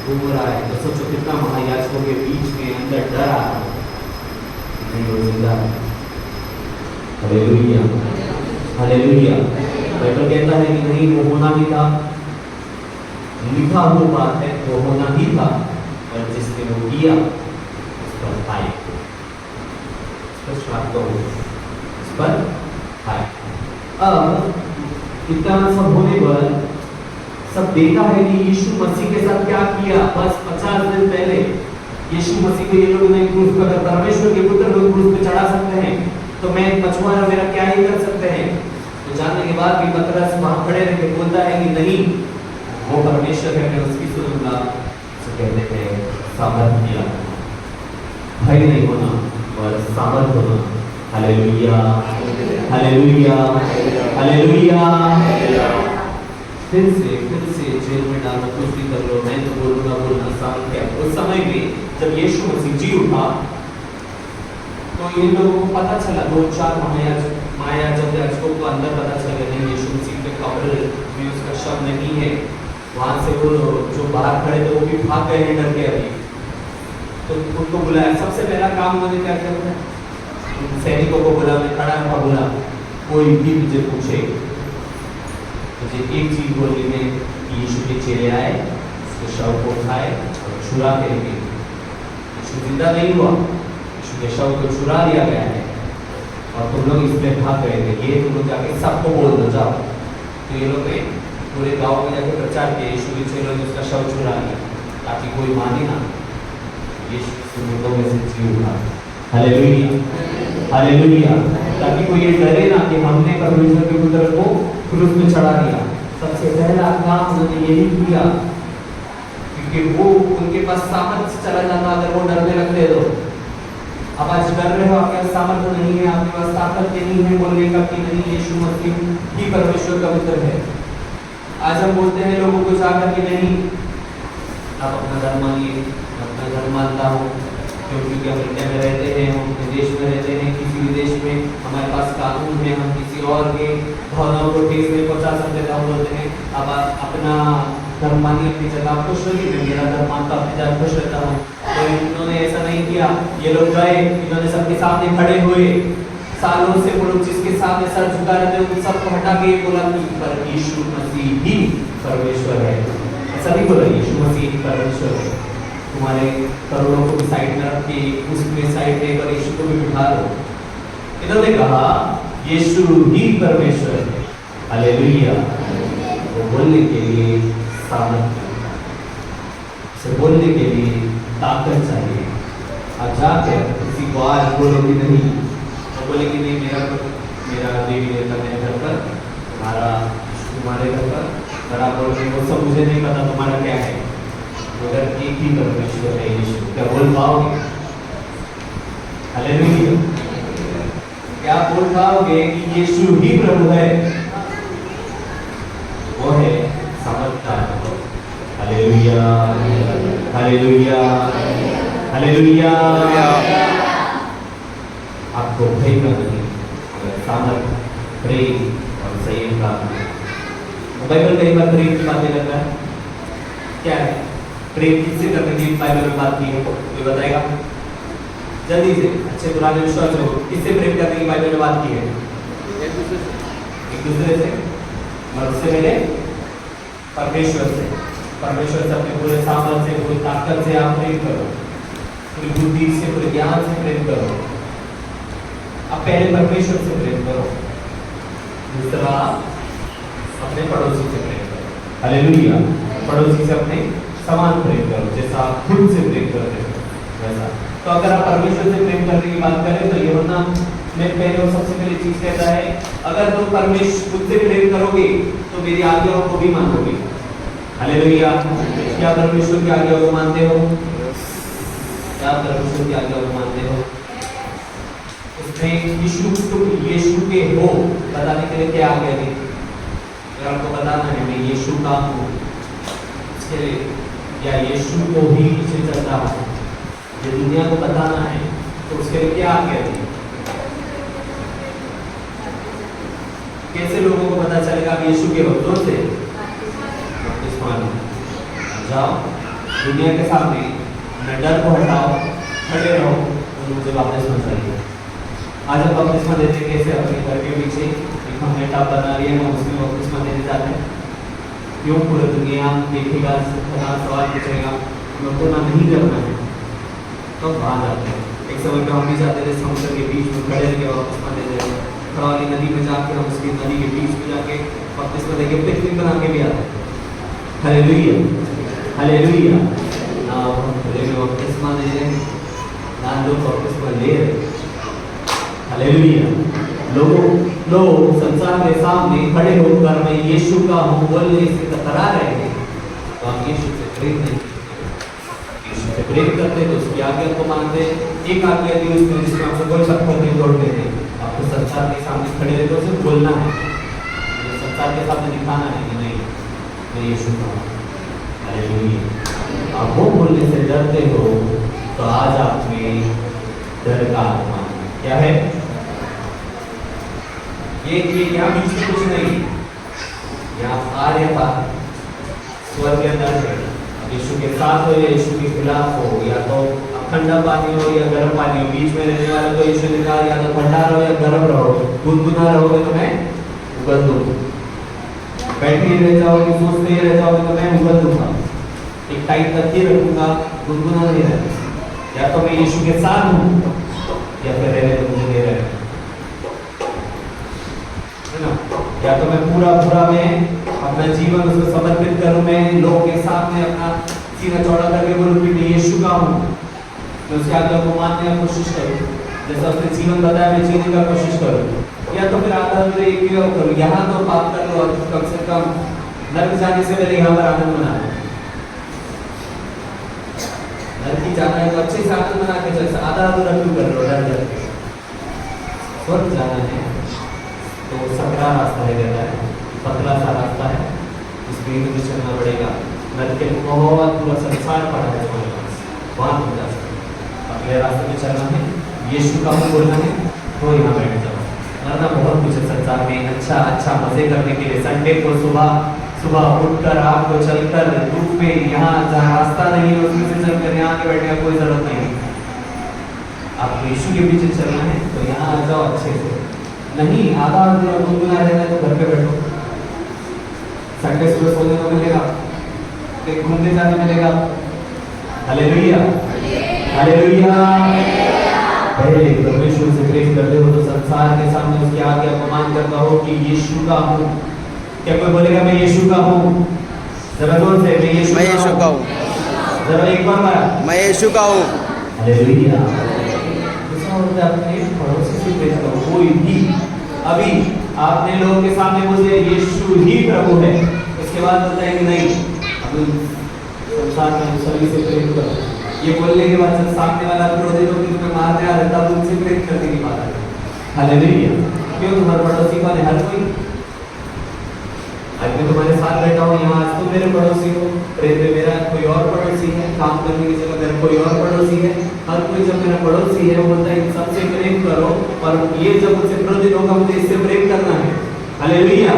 घूम रहा है। तो सोचो कितना महायाजकों के बीच में अंदर डर आ रहा है, नहीं वो जिंदा है। Hallelujah, hallelujah. बाइबल कहता है कि नहीं वो होना ही था, लिखा हुआ बात है, वो होना ही था, और जिसने वो किया उस पर हाय, स्पष्ट बात कहो, उस पर हाय। अब इतना सब होने पर सब देखा है कि यीशु मसीह के साथ क्या किया। बस 50 दिन पहले यीशु मसीह को ये लोग नहीं क्रूस पर, अगर परमेश्वर के पुत्र को क्रूस पे चढ़ा सकते हैं तो मैं मछुआरा मेरा क्या ही कर सकते हैं। तो जानने के बाद भी पतरस वहां खड़े रह के बोलता है कि नहीं वो परमेश्वर है, मैं उसकी सुनूंगा। तो कहते हैं सामर्थ किया, भय नहीं होना और सामर्थ होना। Hallelujah, hallelujah, hallelujah. फिर से जेल में डालना कुछ भी कर लो, मैं तो बोलूंगा बोलना सामर्थ क्या। उस समय में जब यीशु मसीह जी उठा तो इन लोगों को पता चला, 2-4 महायाजकों को अंदर पता चला नहीं यीशु मसीह के कब्र में उसका शव नहीं है। वहां से वो जो बाहर खड़े थे वो भी भाग गए हैं डर के। अभी तो उनको बुलाया, सबसे पहला काम उन्होंने क्या किया, सैनिकों को बुला, मैं खड़ा था, बोला कोई भी मुझे पूछे मुझे एक चीज बोलनी है कि यीशु के चेले आए, उसके शव को उठाए और छुरा के लेके, यीशु जिंदा नहीं हुआ, यीशु के शव को छुरा लिया गया है और तुम लोग इसमें भाग गए थे, ये तुम लोग जाके सबको बोल दो जाओ। तो ये लोग पूरे गांव में जाके प्रचार किया यीशु के चेलों ने उसका शव छुरा लिया, ताकि कोई माने ना यीशु मुर्दों में से जी उठा। Hallelujah, hallelujah. ताकि कोई ये डरे ना कि हमने परमेश्वर के पुत्र को क्रूस में चढ़ा दिया। सबसे पहला काम उन्होंने यही किया, क्योंकि वो उनके पास सामर्थ्य चला जाता अगर वो डरने लगते तो। अब आज डर रहे हो, आपके पास सामर्थ्य नहीं है, आपके पास ताकत नहीं है बोलने का कि नहीं यीशु मसीह ही परमेश्वर का पुत्र है। आज हम बोलते हैं लोगों को जाकर कि नहीं आप अपना धर्म मानिए, अपना धर्म मानता हूँ, क्योंकि हम इंडिया में रहते हैं, हम अपने देश में रहते हैं, किसी भी देश में हमारे पास कानून है, हम किसी और के भावनाओं को ठेस नहीं पहुँचा सकते। हम बोलते हैं अब अपना धर्म मानिए, अपनी जगह खुश रहिए, मैं मेरा धर्म मानता अपनी जगह खुश रहता हूँ। तो इन्होंने ऐसा नहीं किया, ये लोग गए, इन्होंने सबके सामने खड़े हुए, सालों से वो लोग जिसके सामने सर झुका रहते हैं उन सबको हटा के बोला कि पर यीशु मसीह ही परमेश्वर है। ऐसा नहीं बोला यीशु मसीह ही परमेश्वर है। तुम्हारे करोड़ों को भी साइड में रख के उसमें साइड में पर यीशु को भी बिठा दो। इन्होंने कहा यीशु ही परमेश्वर है। हालेलुया। वो बोलने के लिए सामर्थ्य, उसे बोलने के लिए ताकत चाहिए। अब जाकर किसी को आज बोलोगे नहीं तो बोलेगी नहीं मेरा देवी देवता मेरे घर पर, तुम्हारे घर पर बड़ा बोल रहे वो सब मुझे नहीं पता तुम्हारा क्या है, मगर एक ही परमेश्वर है यीशु। क्या बोल पाओगे? हालेलुया। क्या बोल पाओगे कि यीशु ही प्रभु है? वो है समझदार। Hallelujah, hallelujah, hallelujah. आपको भय का नहीं, सामर्थ, प्रेम और संयम का। बाइबल कई बार प्रेम की बातें करता है। क्या है प्रेम? किससे करने की बाइबल में बात की है कोई बताएगा जल्दी से? अच्छे पुराने विश्वास हो, किससे प्रेम करने की बाइबल में बात की है? एक दूसरे से, और उससे पहले परमेश्वर से। परमेश्वर से अपने पूरे सामर्थ्य से, पूरी ताकत से आप प्रेम करो, पूरी बुद्धि से, पूरे ज्ञान से प्रेम करो। अब पहले परमेश्वर से प्रेम करो, दूसरा अपने पड़ोसी से प्रेम करो। हालेलुया। पड़ोसी से अपने समान प्रेम करो, जैसा आप खुद से प्रेम करते हो वैसा। तो अगर आप परमेश्वर से प्रेम करने की बात करें तो यूहन्ना में पहले और सबसे पहली चीज कहता है, अगर तुम परमेश्वर खुद से प्रेम करोगे तो मेरी आज्ञाओं को भी मानोगे। हालेलुया। क्या परमेश्वर की आज्ञाओं को मानते हो? क्या परमेश्वर की आज्ञाओं को मानते हो? उसमें यीशु के हो बताने के लिए क्या आज्ञा दी? अगर आपको बताना है मैं यीशु का हूँ, इसके लिए या यीशु को ही पीछे चल रहा हूँ, ये दुनिया को बताना है, तो उसके लिए क्या आज्ञा दी? कैसे लोगों को पता चलेगा आप यीशु के हो? जोर से जाओ दुनिया के सामने, न डर को हटाओ, खड़े रहो और मुझे बपतिस्मा चाहिए। आज हम बपतिस्मा देते कैसे? अपने घर के पीछे एक हमने टब बना लिया है, हम उसमें बपतिस्मा देने जाते हैं। क्यों? पूरी दुनिया देखेगा, सवाल पूछेगा, हमको ना नहीं करना है तो वहाँ जाते हैं। एक समय पे हम भी जाते थे, समुद्र के बीच में खड़े रह के बपतिस्मा दे देते, खड़ा वाली नदी में जाके हम उसकी नदी के बीच में जाके बपतिस्मा देके पिकनिक बना के भी आते हैं। Hallelujah, hallelujah. ना हम खुले में बपतिस्मा दे रहे हैं, ना लोग बपतिस्मा ले रहे। हालेलुया। लोग संसार के सामने खड़े होकर मैं यीशु का हूँ बोलने से कतरा रहे हैं, तो हम यीशु से प्रेम नहीं करते। यीशु से प्रेम करते तो उसकी आज्ञा को मानते। एक आज्ञा दी उसने जिसमें आपको कोई पत्थर नहीं तोड़ देते, आपको संसार के सामने खड़े रहते हो, सिर्फ बोलना है, संसार के सामने दिखाना है कि नहीं मैं यीशु का हूँ। हालेलुया। आप वो बोलने से डरते हो तो आज आप में डर का आत्मा क्या है? ये यहाँ बीच में कुछ नहीं, यहाँ आर्य था, स्वर्ग के अंदर है। यीशु के साथ हो या यीशु के खिलाफ हो, या तो ठंडा पानी हो या गर्म पानी हो, बीच में रहने वाले को यीशु ने कहा या तो ठंडा रहो या गर्म रहो, गुनगुना रहोगे तो मैं उगल दूंगा, बैठे रह जाओगे, सोचते ही रह जाओगे तो मैं उगल दूंगा, एक टाइम तक ही रखूंगा, गुनगुना नहीं रहना। या तो मैं यीशु के साथ हूँ या फिर रहने तो मुझे नहीं रहना, है ना? या तो मैं पूरा मैं अपना जीवन उसको समर्पित करूं, मैं लोगों के सामने अपना सीना चौड़ा करके बोलूं कि मैं यीशु का हूँ, मैं उसकी आज्ञा को मानने की कोशिश करूं, जैसा उसने जीवन बताया मैं जीने का कोशिश करूं। या तो फिर आधा एक करूं, यहाँ तो पाप कर लो और कम से कम नर्क जाने से पहले यहाँ पर आनंद मना लो। नर्क जाना है तो अच्छे से आनंद मना के चल, आधा अधूरा क्यों कर लो डर डर के? स्वर्ग जाना है तो सकरा रास्ता है, कहता है पतला सा रास्ता है, इसमें भी चलना पड़ेगा। नर्क के बहुत पूरा संसार पड़ा है तुम्हारे पास, वहाँ तुम जा सकते। अगले रास्ते में चलना है, यीशु का मुँह बोलना है, तो यहाँ बैठ जाओ। वरना बहुत कुछ है संसार में अच्छा मजे करने के लिए। संडे को सुबह उठकर आपको चलकर धूप में यहाँ जहाँ रास्ता नहीं है उसमें से चलकर यहाँ के बैठने की कोई जरूरत नहीं। आपको यीशु के पीछे चलना है तो यहाँ आ जाओ अच्छे से, नहीं आधा गुनगुना रहना है तो घर पे बैठो। संडे सुबह सोने को मिलेगा, कहीं घूमने जाने मिलेगा। Hallelujah, hallelujah. पहले परमेश्वर से प्रेम करते हो तो संसार के सामने उसकी आज्ञा को मान कर कहो कि यीशु का हूँ। क्या कोई बोलेगा मैं यीशु का हूँ? जरा जोर से मैं यीशु का हूँ। जरा एक बार मैं यीशु का हूँ। हालेलुया। अपने पड़ोसी से प्रेम करो। कोई भी अभी आपने लोगों के सामने बोले यीशु ही प्रभु है, उसके बाद बोलता है कि नहीं अभी संसार में सभी से प्रेम करो, ये बोलने के बाद जब सामने वाला क्रोधित होकर तुम्हें मारने आ रहा तब उनसे प्रेम करने की बात है। हालेलुया। क्यों? तुम्हारे पड़ोसी कौन है? हर कोई। आज मैं तुम्हारे साथ बैठा हूँ यहाँ, आज तुम मेरे पड़ोसी हो, प्रेम में मेरा कोई और पड़ोसी है, काम करने की जगह मेरा कोई और पड़ोसी है। हर कोई जब मेरा पड़ोसी है बोलता है सबसे प्रेम करो, और ये जब मुझसे क्रोधित होगा मुझे इससे प्रेम करना है। हालेलुया।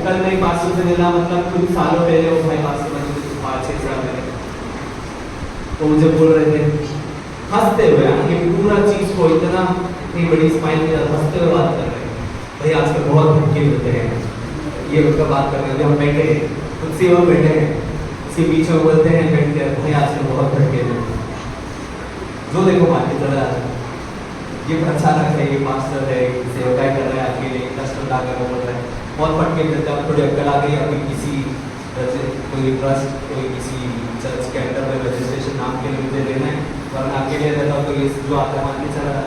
कल मैं पास्टर से मिला, मतलब कुछ सालों पहले वो भाई पास्टर बने 5-6 साल पहले, तो मुझे बोल रहे थे हंसते हुए, ये पूरा चीज को इतना इतनी बड़ी स्माइल के साथ हंसते हुए बात कर रहे हैं। भाई आजकल बहुत धक्के मिलते हैं, ये उनका बात कर रहे हैं, हम बैठे हैं खुद से वो बैठे हैं, इसके बीच में बोलते हैं घंटे भाई आजकल बहुत घंटे हैं, जो देखो मार्केट चला जाता है, ये प्रचारक है, ये मास्टर है, सेवकाई कर रहे हैं आपके लिए, कस्टमर लाकर बोल रहे हैं, बहुत फटके देते हैं, थोड़ी अक्कल आ गई अभी किसी कोई ट्रस्ट कोई किसी चर्च के अंडर में रजिस्ट्रेशन नाम के लिए मुझे लेना है, वरना अकेले रहता तो ये जो आता मान के चला रहा।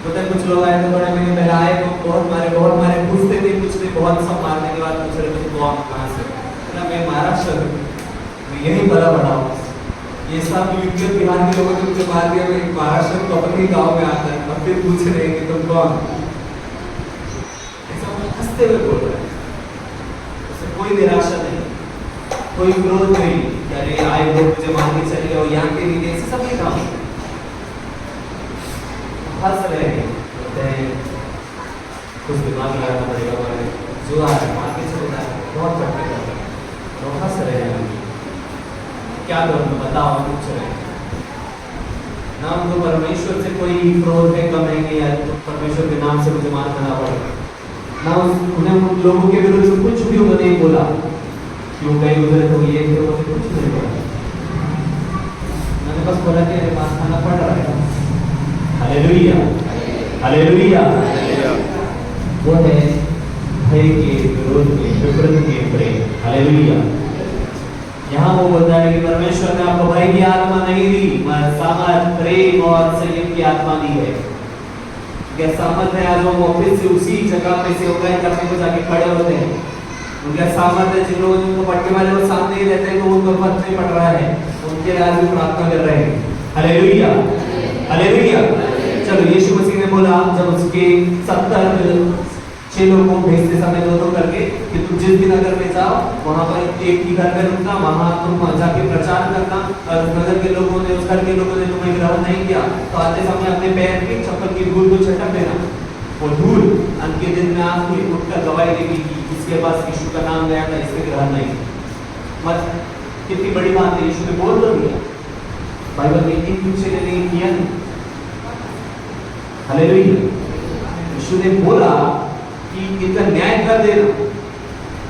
तो तक कुछ लोग आए तो बड़े महीने पहले आए तो बहुत मारे पूछते थे, कुछ नहीं, बहुत सब मारने के बाद पूछ रहे थे तो कहाँ से, मैं महाराष्ट्र मैं यहीं बड़ा हूँ, ये सब यूपी और बिहार के लोगों ने मुझे मार दिया, मैं महाराष्ट्र को अपने गाँव में आता है और फिर पूछ रहे हैं कि तुम कौन, ऐसा हंसते हुए बोल रहे हैं, उससे कोई निराशा नहीं, कोई क्रोध नहीं, अरे आए लोग मुझे मार के चले और यहाँ के लिए ऐसे सब नहीं काम हंस रहे हैं, कुछ दिमाग लगाना पड़ेगा हमारे, जो आ रहा है मार के चले रहा है, बहुत फटके कर रहे हैं, तो हंस रहे हैं, क्या करूँ बताओ, पूछ रहे हैं ना, उनको परमेश्वर से कोई क्रोध है कम है या तो परमेश्वर के नाम से मुझे मार खाना पड़ेगा ना, उन्हें उन लोगों के विरुद्ध कुछ भी उन्होंने नहीं बोला, क्यों गए उधर तो ये थे वो कुछ नहीं बोला, मैंने बस बोला कि मार खाना पड़ रहा है। हालेलुया हालेलुया, वो है भय के विरोध में विपरीत के प्रेम। हालेलुया, यहाँ वो बोलता है कि परमेश्वर ने आपको भय की आत्मा नहीं दी, सामर्थ प्रेम और संयम की आत्मा दी है। क्या सामर्थ है, आज वो ऑफिस से उसी जगह पे से उगाई करने को जाके खड़े होते हैं, उनका सामर्थ है, जिन लोगों को पढ़ने वाले वो सामने ही रहते हैं तो उनको फर्क नहीं पड़ रहा है, उनके लिए आज भी प्रार्थना कर रहे हैं। Hallelujah hallelujah. चलो यीशु मसीह ने बोला जब उसके 70 चेलों को भेजते समय दो करके कि तुम जिस भी नगर में जाओ वहां पर एक ही घर में रुकना, वहां तुम जाके प्रचार करना, और नगर के लोगों ने उस घर के लोगों ने तुम्हें ग्रहण नहीं किया तो आते समय अपने पैर की चप्पल की धूल को छटक देना, वो धूल अंत के दिन में आपको उठकर गवाही देगी कि इसके पास यीशु का नाम गया था, इसके ग्रहण नहीं। मत कितनी बड़ी बात है, यीशु ने बोल तो दिया, बाइबल में एक दूसरे ने नहीं किया। हालेलुया, यीशु ने बोला कि इनका न्याय कर देना,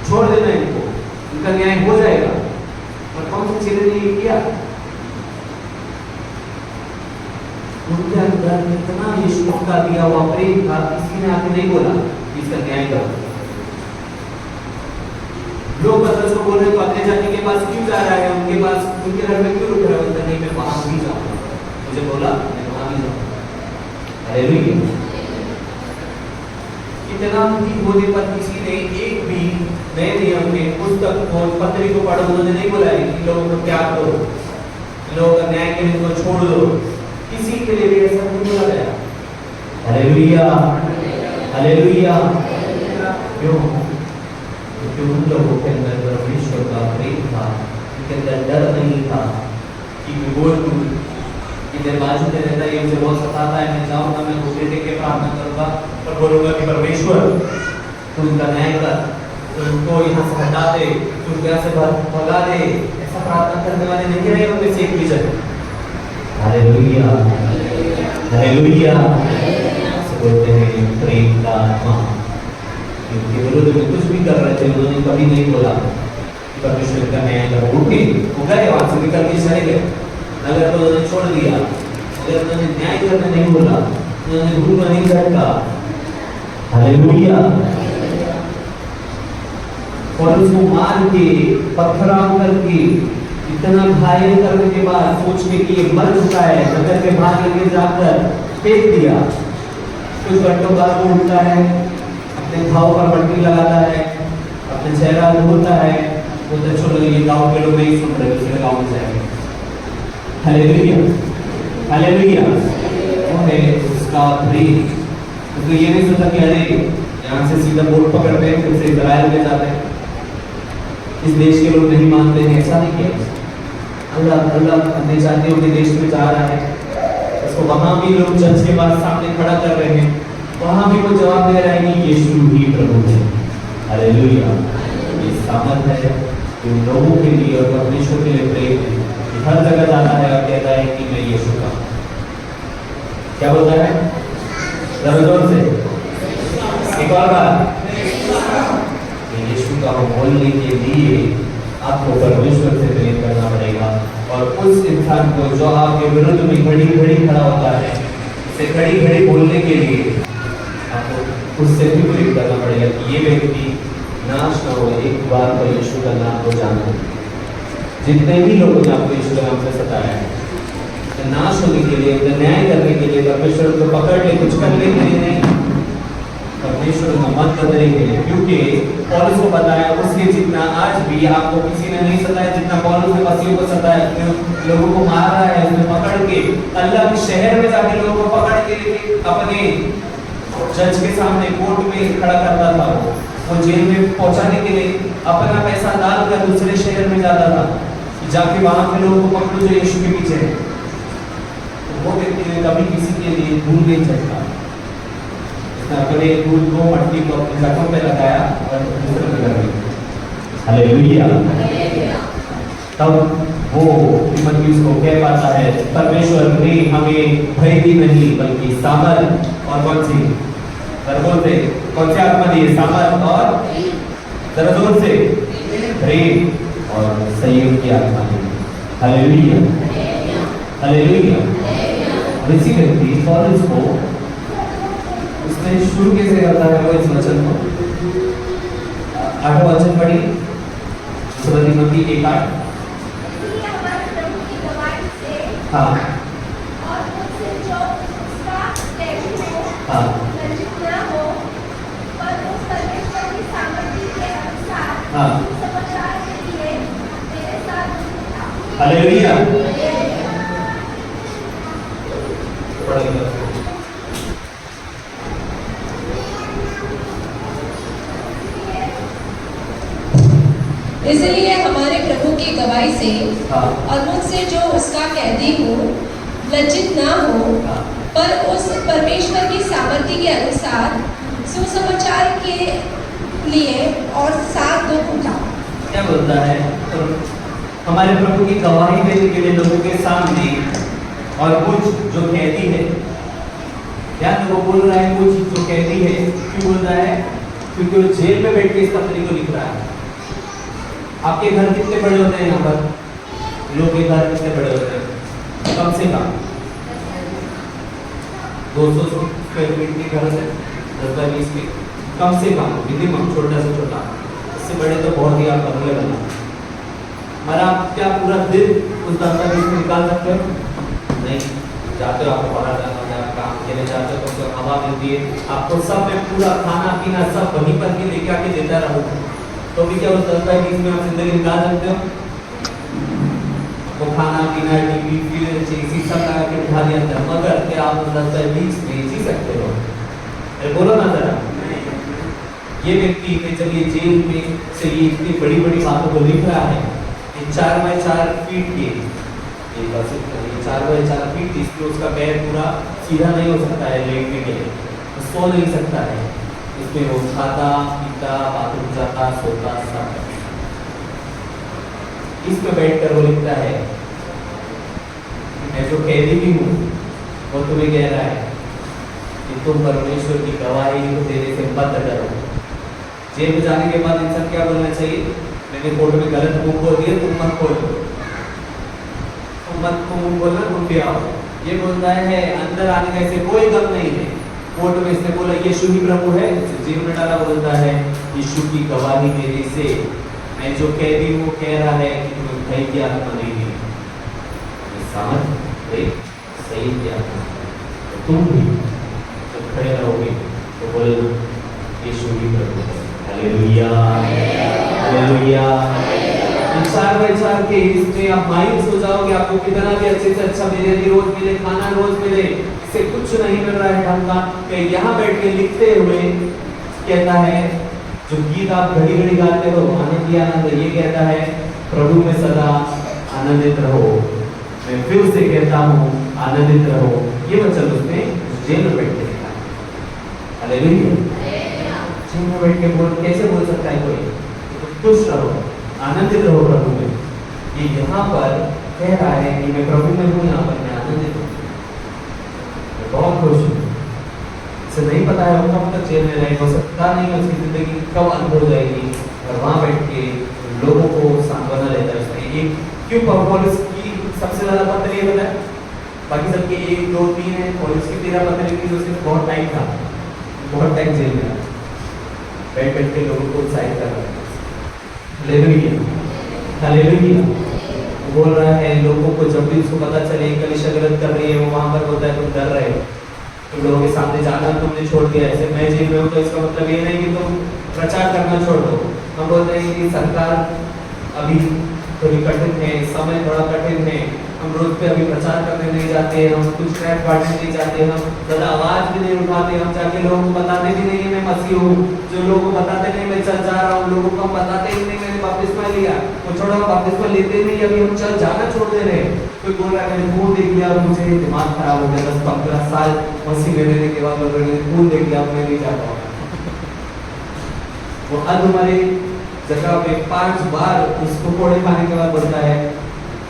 छोड़ देना इनको, इनका न्याय हो जाएगा, और कौन से चेले ने ये किया? उनके अंदर इतना यीशु का दिया हुआ प्रेम था, किसी ने आके नहीं बोला कि इसका न्याय करो। लोग पतरस को बोल रहे तो अपने जाति के पास क्यों जा रहा है, उनके पास उनके घर में क्यों रुक रहा है? नहीं, मैं वहां भी जाऊंगा, मुझे बोला मैं वहां भी जाऊंगा। हालेलुया। इतना ठीक होने पर किसी ने एक भी नए नियम में पुस्तक को पत्री को पढ़ो, उन्होंने नहीं बोला कि लोगों को त्याग दो, लोगों का न्याय के लिए उनको छोड़ दो, किसी के लिए भी ऐसा नहीं बोला गया। Hallelujah hallelujah. क्यों? क्योंकि उन लोगों के अंदर परमेश्वर का प्रेम था, उनके अंदर डर नहीं था कि मैं बोल दूं इधर बाजू में रहता है, ये मुझे बहुत सताता है, मैं जाऊंगा, मैं घुटने टेक के प्रार्थना करूंगा और बोलूंगा कि परमेश्वर तू इनका न्याय कर, तो उनको यहाँ से हटा दे, तू यहाँ से भगा दे, ऐसा प्रार्थना करने वाले नहीं रहे उनमें से एक भी जन। Hallelujah hallelujah. बोलते हैं प्रेम का आत्मा, उनके विरुद्ध में कुछ भी कर रहे थे, उन्होंने कभी नहीं बोला कि परमेश्वर का न्याय करो, उठे वो गए वहां से निकल के चले गए, नगर को उन्होंने छोड़ दिया, अगर उन्होंने न्याय करने नहीं बोला, उन्होंने धूल नहीं झटका। हालेलुया। और उसको मार के पत्थराव करके इतना घायल करने के बाद सोचने की ये मर चुका है, नगर के बाहर लेके जाकर फेंक दिया। कुछ घंटों बाद वो उठता है, अपने घाव पर पट्टी लगाता है, अपने चेहरा धोता है, बोलते चलो ये गाँव के लोग नहीं सुन रहे, दूसरे गाँव में जाएंगे। Hallelujah hallelujah. वो है उसका प्रेम। तो ये नहीं सोचा कि अरे यहाँ से सीधा बोट पकड़ते हैं फिर से इजराइल में जाते हैं, इस देश के लोग नहीं मानते हैं, ऐसा नहीं किया। अल्लाह अपने जातियों के देश में जा रहा है, उसको वहां भी लोग चर्च के पास सामने खड़ा कर रहे हैं, वहां भी वो जवाब दे रहा है कि यीशु ही प्रभु है। हालेलुया। ये सामर्थ है उन लोगों के लिए और परमेश्वर के लिए प्रेम है, हर जगह जाता है और कहता है कि मैं यीशु का, क्या बोलता है जोर से एक और बार, यीशु का बोलने के लिए आपको परमेश्वर से प्रेम करना पड़ेगा। और उस इंसान को जो आपके विरुद्ध में घड़ी घड़ी खड़ा होता है, उसे घड़ी घड़ी बोलने के लिए आपको उससे भी प्रेम करना पड़ेगा कि ये व्यक्ति नाश न हो, एक बार तो यीशु का नाम को जानो। जितने भी लोगों ने आपको यीशु के नाम से सताया है, नाश होने के लिए, न्याय करने के लिए, परमेश्वर को पकड़ ले, कुछ करने के लिए नहीं, परमेश्वर का मत बदलने के लिए। क्योंकि पौलुस को बताया, उसने जितना आज भी आपको किसी ने नहीं सताया जितना पौलुस ने मसीह को सताया, लोगों को मार रहा है, उसने पकड़ के अल्लाह के शहर में जाके लोगों को पकड़ के अपने जज के सामने कोर्ट में खड़ा करता था। वो जेल में पहुंचाने के लिए अपना पैसा डाल कर दूसरे शहर में जाता था, जाके वहां के लोगों को पकड़ो जो यीशु के पीछे है। वो व्यक्ति ने कभी किसी के लिए धूल नहीं चढ़ता, उसने अपने धूल को, मट्टी को अपने जख्म पे लगाया और दूसरे पे लगाई। हालेलुया। तब वो तीमुथियुस को कह पाता है, परमेश्वर ने हमें भय दी नहीं बल्कि सामर्थ और कौन सी बोलते कौन सी आत्मा दी है? सामर्थ और जोर से प्रेम और संयोग की आत्मा दी। Hallelujah, hallelujah. इसी व्यक्ति पौलुस को उसने शुरू कैसे करता है वो इस वचन को 8वां वचन पढ़ी, तीमुथी 1:8। हाँ हाँ हाँ, हालेलुया। इसलिए हमारे प्रभु की गवाही से हाँ। और मुझसे जो उसका कैदी हो लज्जित ना हो, हाँ। पर उस परमेश्वर की सामर्थ्य के अनुसार सुसमाचार के लिए और साथ दुख उठाओ। क्या बोलता है? तो हमारे प्रभु की गवाही देने के लिए लोगों के सामने, और कुछ जो कैदी है, या तो वो बोल रहा है कुछ जो कैदी है, क्यों बोल रहा है? क्योंकि वो जेल में बैठ के इस पत्री को लिख रहा है। आपके घर कितने बड़े होते हैं? यहाँ पर लोग के घर कितने बड़े होते हैं? कम से कम 200 स्क्वायर फीट के घर है, 10-20 के कम से कम, मिनिमम छोटा से छोटा। इससे बड़े तो बहुत ही आप बंगले बना। मगर आप क्या पूरा दिन उस दस्तावेज में निकाल सकते हो? नहीं। जाते हो, आपको बाहर जाना है, आप काम के लिए जाते हो तो हवा मिलती है, आपको सब में पूरा खाना पीना सब वहीं पर के लेके आके देता रहूँ, तो भी क्या उस दस्तावेज में आप जिंदगी निकाल सकते हो? वो खाना पीना टीवी फिर सब लगा के उठा दिया था, मगर क्या आप उस दस्तावेज में जी सकते हो? अरे बोलो ना जरा। ये व्यक्ति चलिए जेल में से ये इतनी बड़ी बड़ी बातों को लिख रहा है, 4x4 फीट के, ये 4x4 फीट, इसलिए उसका पैर पूरा सीधा नहीं हो सकता है लेटने के लिए, तो सो नहीं सकता है, इसमें वो खाता पीता बाथरूम जाता सोता सब। इस पे बैठकर वो लिखता है, मैं जो कैदी भी हूँ वो तुम्हें कह रहा है कि तुम परमेश्वर की गवाही को देने से मत डरो। जेल में जाने के बाद इंसान क्या बोलना चाहिए? मैंने कोर्ट में गलत मुंह बोल दिया, तुम मत बोलो, तुम मत मुंह बोलना, तुम भी आओ। ये बोलता है अंदर आने का ऐसे कोई गम नहीं है। कोर्ट में इसने बोला यीशु ही प्रभु है, जेल में डाला, बोलता है यीशु की गवाही देने से मैं जो कैदी हूँ कह रहा है कि तुम्हें भय की आत्मा नहीं दी, समझ सही की आत्मा, तो तुम भी जब खड़े रहोगे तो बोल यीशु ही प्रभु है। Hallelujah, hallelujah. 4x4 के इसमें आप मायूस हो जाओगे, आपको कितना भी अच्छे से अच्छा बिरयानी रोज मिले, खाना रोज मिले, इससे कुछ नहीं मिल रहा है ढंग का। यहाँ बैठ के लिखते हुए कहता है, जो गीत आप घड़ी घड़ी गाते हो आनंद ही आनंद, ये कहता है प्रभु में सदा आनंदित रहो। मैं फिर से कहता हूँ आनंदित रहो। ये वचन उसने जेल में बैठ के लिखा है। हालेलुया। जेल में बैठ के बोल कैसे बोल सकता है कोई? खुश रहो, आनंदित रहो प्रभु में। ये यहाँ पर कह रहा है कि मैं प्रभु में हूँ, यहाँ पर मैं आनंदित हूँ, मैं बहुत खुश हूँ। इसे नहीं पता है वो कब तक जेल में रहेगा, हो सकता नहीं उसकी जिंदगी कब अंत हो जाएगी, और वहाँ बैठ के लोगों को सांत्वना देता है उसमें। ये क्यों पौलुस की सबसे ज्यादा पत्र ये बताया, बाकी सबके 1 2 3 है, पौलुस की 13 पत्र लिखी, उसके बहुत टाइम था, बहुत टाइम जेल में बैठ बैठ के लोगों को उत्साहित कर रहा है। Hallelujah, hallelujah. बोल रहा है लोगों को, जब भी उसको पता चले कलीसिया गलत कर रही है, वो वहां पर होता है, तुम डर रहे हो, तुम लोगों के सामने जाना तुमने छोड़ दिया। ऐसे मैं जेल में हूँ तो इसका मतलब ये नहीं कि तुम प्रचार करना छोड़ दो। हम बोलते हैं कि सरकार अभी थोड़ी कठिन है, समय थोड़ा कठिन है, हम रोड पे अभी प्रचार करने नहीं जाते, हम कुछ ट्रैक बांटने नहीं जाते, हम ज़्यादा आवाज़ भी नहीं उठाते, हम जाके लोगों को बताते भी नहीं मैं मसीह हूँ। जो लोगों को बताते नहीं मैं चल जा रहा हूँ, लोगों को हम बताते ही नहीं मैंने बपतिस्मा लिया, वो छोड़ो बपतिस्मा लेते नहीं, अभी हम चल जाना छोड़ दे रहे। कोई बोल रहा है मैंने खून देख लिया, मुझे दिमाग खराब हो गया, 10-15 साल मसीह में रहने के बाद मैंने खून देख लिया, मैं नहीं जाता हूँ। वो आज हमारे जगह पे 5 बार उसको कोड़े खाने के बाद बोलता है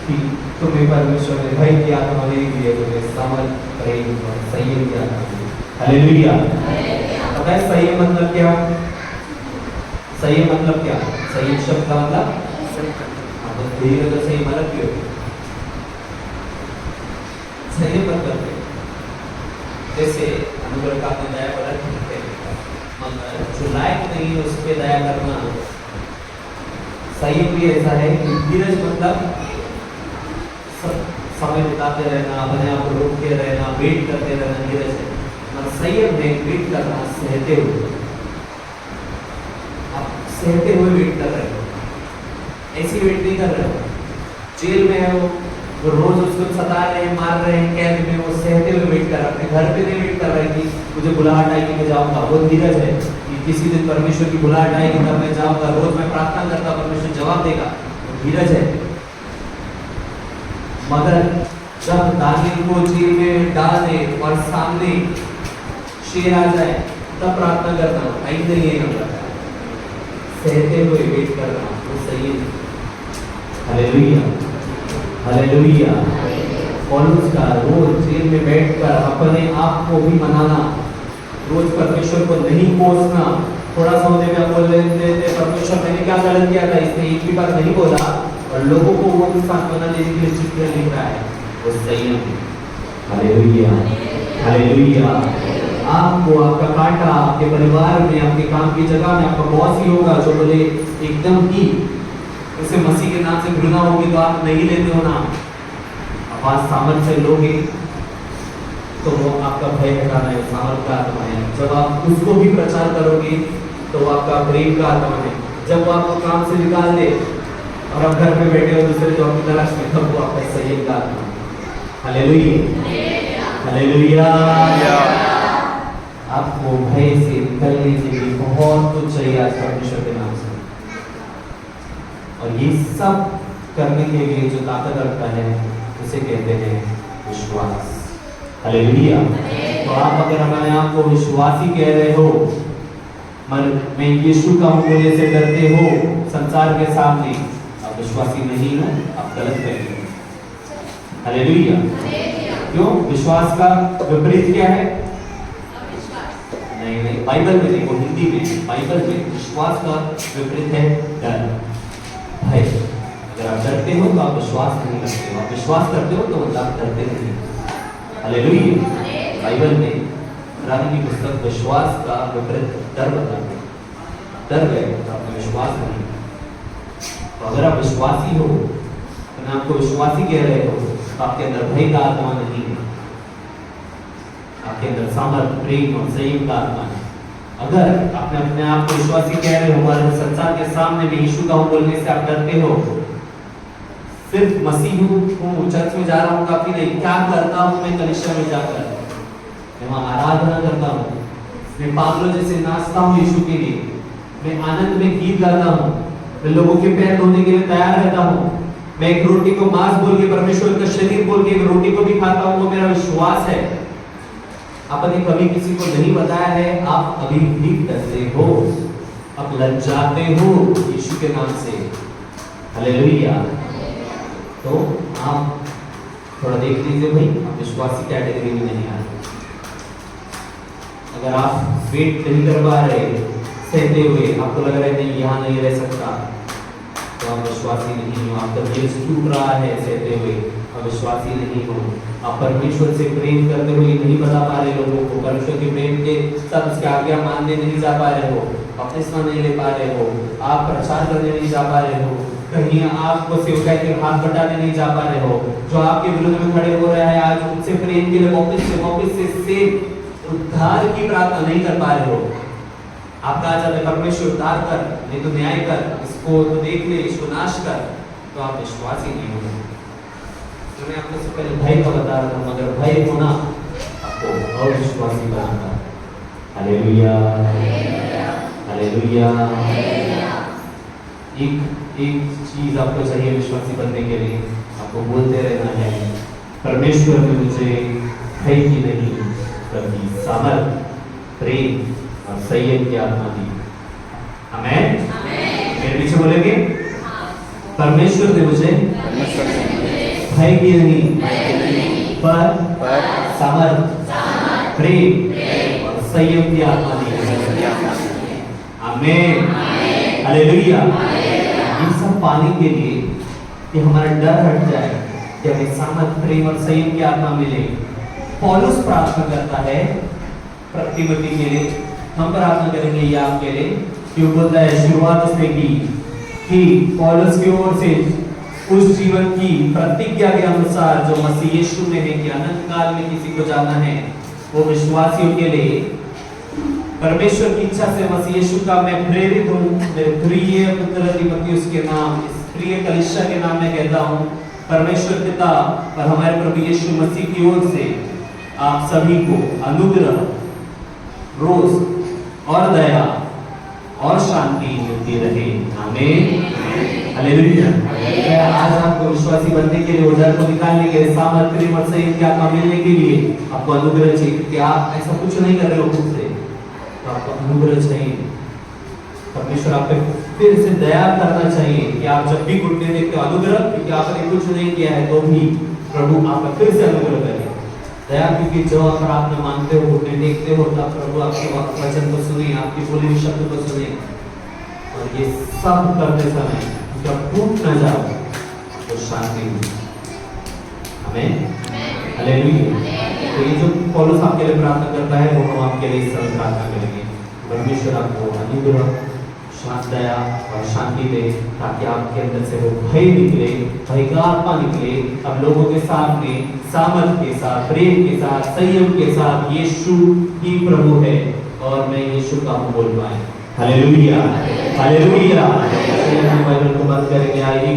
कि तुम्हें परमेश्वर ने भय की आत्मा नहीं दी है, तुम्हें समझ, प्रेम और संयम की आत्मा दी। हालेलुया। पता है संयम मतलब क्या? संयम मतलब क्या? संयम शब्द का मतलब धीरे तो सही मतलब क्यों? संयम मतलब जैसे अनुग्रह का आपने दया बड़ा ठीक है, मगर जो लायक नहीं है उस पर दया करना। संयम भी ऐसा है कि धीरज मतलब समय बिताते रहना, अपने आप को रोकते रहना, वेट करते रहना, धीरज है। मगर संयम है वेट करना, सहते हुए। आप सहते हुए वेट कर रहे हो, ऐसी वेट नहीं कर रहे हो। जेल में है वो रोज उसको सता रहे हैं, मार रहे हैं, कैद में, वो सहते हुए वेट कर रहा है। अपने घर पे नहीं वेट कर रहा है कि मुझे बुलाहट आएगी मैं जाऊंगा, वो धीरज है कि किसी दिन परमेश्वर की बुलाहट आएगी तब मैं जाऊंगा, रोज मैं प्रार्थना करता परमेश्वर जवाब देगा, वो धीरज है। मगर जब दानियल को जेल में डाल दे और सामने शेर आ जाए तब प्रार्थना करना, टाइम नहीं है हम सहते हुए वेट करना, वो सही है। Hallelujah, hallelujah. पौलुस का रोज जेल में बैठकर अपने आप को भी मनाना, रोज परमेश्वर को नहीं कोसना। थोड़ा सा होने में बोल लेते परमेश्वर मैंने क्या गलत किया था, इसने एक भी बार नहीं बोला और लोगों को वो सांत्वना देने के लिए चिट्ठियां लिख रहा है, वो संयम है। Hallelujah, hallelujah. आपको आपका कांटा आपके परिवार में, आपके काम की जगह में आपका बॉस ही होगा जो बोले एकदम ही उसे मसीह के नाम से घृणा होगी तो आप नहीं लेते हो ना, आप आज सामर्थ्य से लोगे तो वो आपका भय हटाना है, सामर्थ्य का आत्मा है। जब आप उसको भी प्रचार करोगे तो वो आपका प्रेम का आत्मा है। जब वो आपको काम से निकाल दे और आप घर में बैठे हो दूसरे जॉब की तलाश में, तब वो आपका संयम का आत्मा है। Hallelujah, hallelujah. आपको भय से निकलने के लिए बहुत कुछ चाहिए आज परमेश्वर के नाम से, और ये सब करने के लिए जो ताकत रखता है उसे कहते हैं विश्वास। हालेलुया। तो आप अगर अपने आप को विश्वासी कह रहे हो, मैं यीशु का हूं बोलने से डरते हो संसार के सामने, आप विश्वासी नहीं हो, आप गलत कह रहे हो। हालेलुया। क्यों? विश्वास का विपरीत क्या है? नहीं, बाइबल में देखो, हिंदी में बाइबल में विश्वास का विपरीत है डर, भय। अगर आप डरते हो तो आप विश्वास नहीं करते हो, आप विश्वास करते हो तो आप डरते नहीं। हालेलुया। बाइबल में रानी की पुस्तक विश्वास का विपरीत डर बताते हैं। डर गए तो आपने विश्वास नहीं। तो अगर आप विश्वासी हो, तो आपको विश्वासी कह रहे हो, तो आपके अंदर भय का आत्मा नहीं है, आपके अंदर सामर्थ्य, प्रेम और संयम का आत्मा है। अगर आपने अपने आप को विश्वासी कह रहे हो, हमारे संसार के सामने में यीशु का हूं बोलने से आप डरते हो, सिर्फ मसीह हूँ, चर्च में जा रहा हूँ काफी नहीं, क्या करता हूँ मैं कलीसिया में जाकर? मैं वहाँ आराधना करता हूँ, मैं पागलों जैसे नाचता हूँ यीशु के लिए, मैं आनंद में गीत गाता हूँ, मैं लोगों के पैर धोने के लिए तैयार रहता हूँ, मैं एक रोटी को मांस बोल के, परमेश्वर का शरीर बोल के एक रोटी को भी खाता हूँ, वो मेरा विश्वास है। आपने कभी किसी को नहीं बताया है, आप अभी भी डरते हो, आप लज्जाते हो यीशु के नाम से। हालेलुया। तो आप थोड़ा देख लीजिए भाई, आप विश्वासी कैटेगरी में नहीं आ रहे। अगर आप वेट नहीं कर पा रहे सहते हुए, आपको लग रहा है नहीं यहाँ नहीं रह सकता, तो आप विश्वासी नहीं हो, आपका दिल टूट रहा है सहते हुए, आप विश्वासी नहीं हो, आप परमेश्वर से प्रेम करते हुए नहीं बता पा रहे लोगों को, परमेश्वर के प्रेम के साथ उसके आज्ञा मानने नहीं जा पा रहे हो, बपतिस्मा नहीं ले पा रहे हो, आप प्रचार करने नहीं जा पा रहे हो, कहीं आपको सेवकाई के हाथ बटाने नहीं जा पा रहे हो, जो आपके विरुद्ध में खड़े हो रहे हैं आज उनसे प्रेम के लिए वापस से उद्धार की प्रार्थना नहीं कर पा रहे हो। आप कहा जाता है परमेश्वर उद्धार कर, नहीं तो न्याय कर, इसको तो देख ले, इसको नाश कर, तो आप विश्वासी नहीं हो। तो मैं आपको से पहले भय का बता रहा था, मगर भय होना आपको अविश्वासी बनाता है। Hallelujah, hallelujah. एक चीज आपको चाहिए विश्वासी बनने के लिए, आपको बोलते रहना है, परमेश्वर ने मुझे भय की नहीं बल्कि सामर्थ, प्रेम और संयम की आत्मा दी। आमेन। मेरे पीछे बोलेंगे, परमेश्वर ने मुझे भय की नहीं पर सामर्थ, प्रेम और संयम की आत्मा दी। आमेन, हालेलुया। ये सब पाने के लिए कि हमारा डर हट जाए, कि हमें सामर्थ, प्रेम और संयम की आत्मा मिले, पौलुस प्रार्थना करता है प्रतिमति के लिए। हम प्रार्थना करेंगे ये आपके लिए, क्यों बोलता है शुरुआत उसने की कि पौलुस की ओर से उस जीवन की प्रतिज्ञा के अनुसार जो मसीह यीशु में है कि अनंत काल में किसी को जाना है, वो विश्वासियों के लिए परमेश्वर की इच्छा से मसीह यीशु का मैं प्रेरित हूँ, मेरे प्रिय पुत्र तीमुथियुस के नाम, इस प्रिय कलीसिया के नाम में कहता हूँ, परमेश्वर पिता और हमारे प्रभु यीशु मसीह की ओर से आप सभी को अनुग्रह, रोज और दया और शांति मिलती रहे। आमीन, हालेलुया। आज आपको विश्वासी बनने के लिए, उधर को निकालने के लिए, सामर्थ, प्रेम और संयम की आत्मा मिलने के लिए आपको अनुग्रह चाहिए, क्योंकि आप ऐसा कुछ नहीं कर रहे हो खुद से, तो आपको अनुग्रह चाहिए। परमेश्वर आप पे फिर से दया करना चाहिए कि आप जब भी घुटने देखते हो अनुग्रह, क्योंकि आपने कुछ नहीं किया है तो भी प्रभु आप फिर से अनुग्रह करें दया, क्योंकि जो अगर आप न मानते हो, घुटने देखते हो, तब प्रभु आपके वचन को सुने, आपकी बोले हुए शब्द को सुने, और ये सब करते समय जब टूट न जाओ तो शांति मिले। आमीन, हालेलुया। तो ये जो पौलुस आपके लिए प्रार्थना करता है, वो हम आपके लिए इस समय प्रार्थना करेंगे। परमेश्वर आपको अनुग्रह, दया और शांति दे, ताकि आपके अंदर से वो भय निकले, भय का आत्मा निकले, अब लोगों के सामने सामर्थ के साथ, प्रेम के साथ, संयम के साथ यीशु ही प्रभु है और मैं यीशु का हूँ बोल पाए। Hallelujah, hallelujah. हम बाइबल को बंद करेंगे, आइए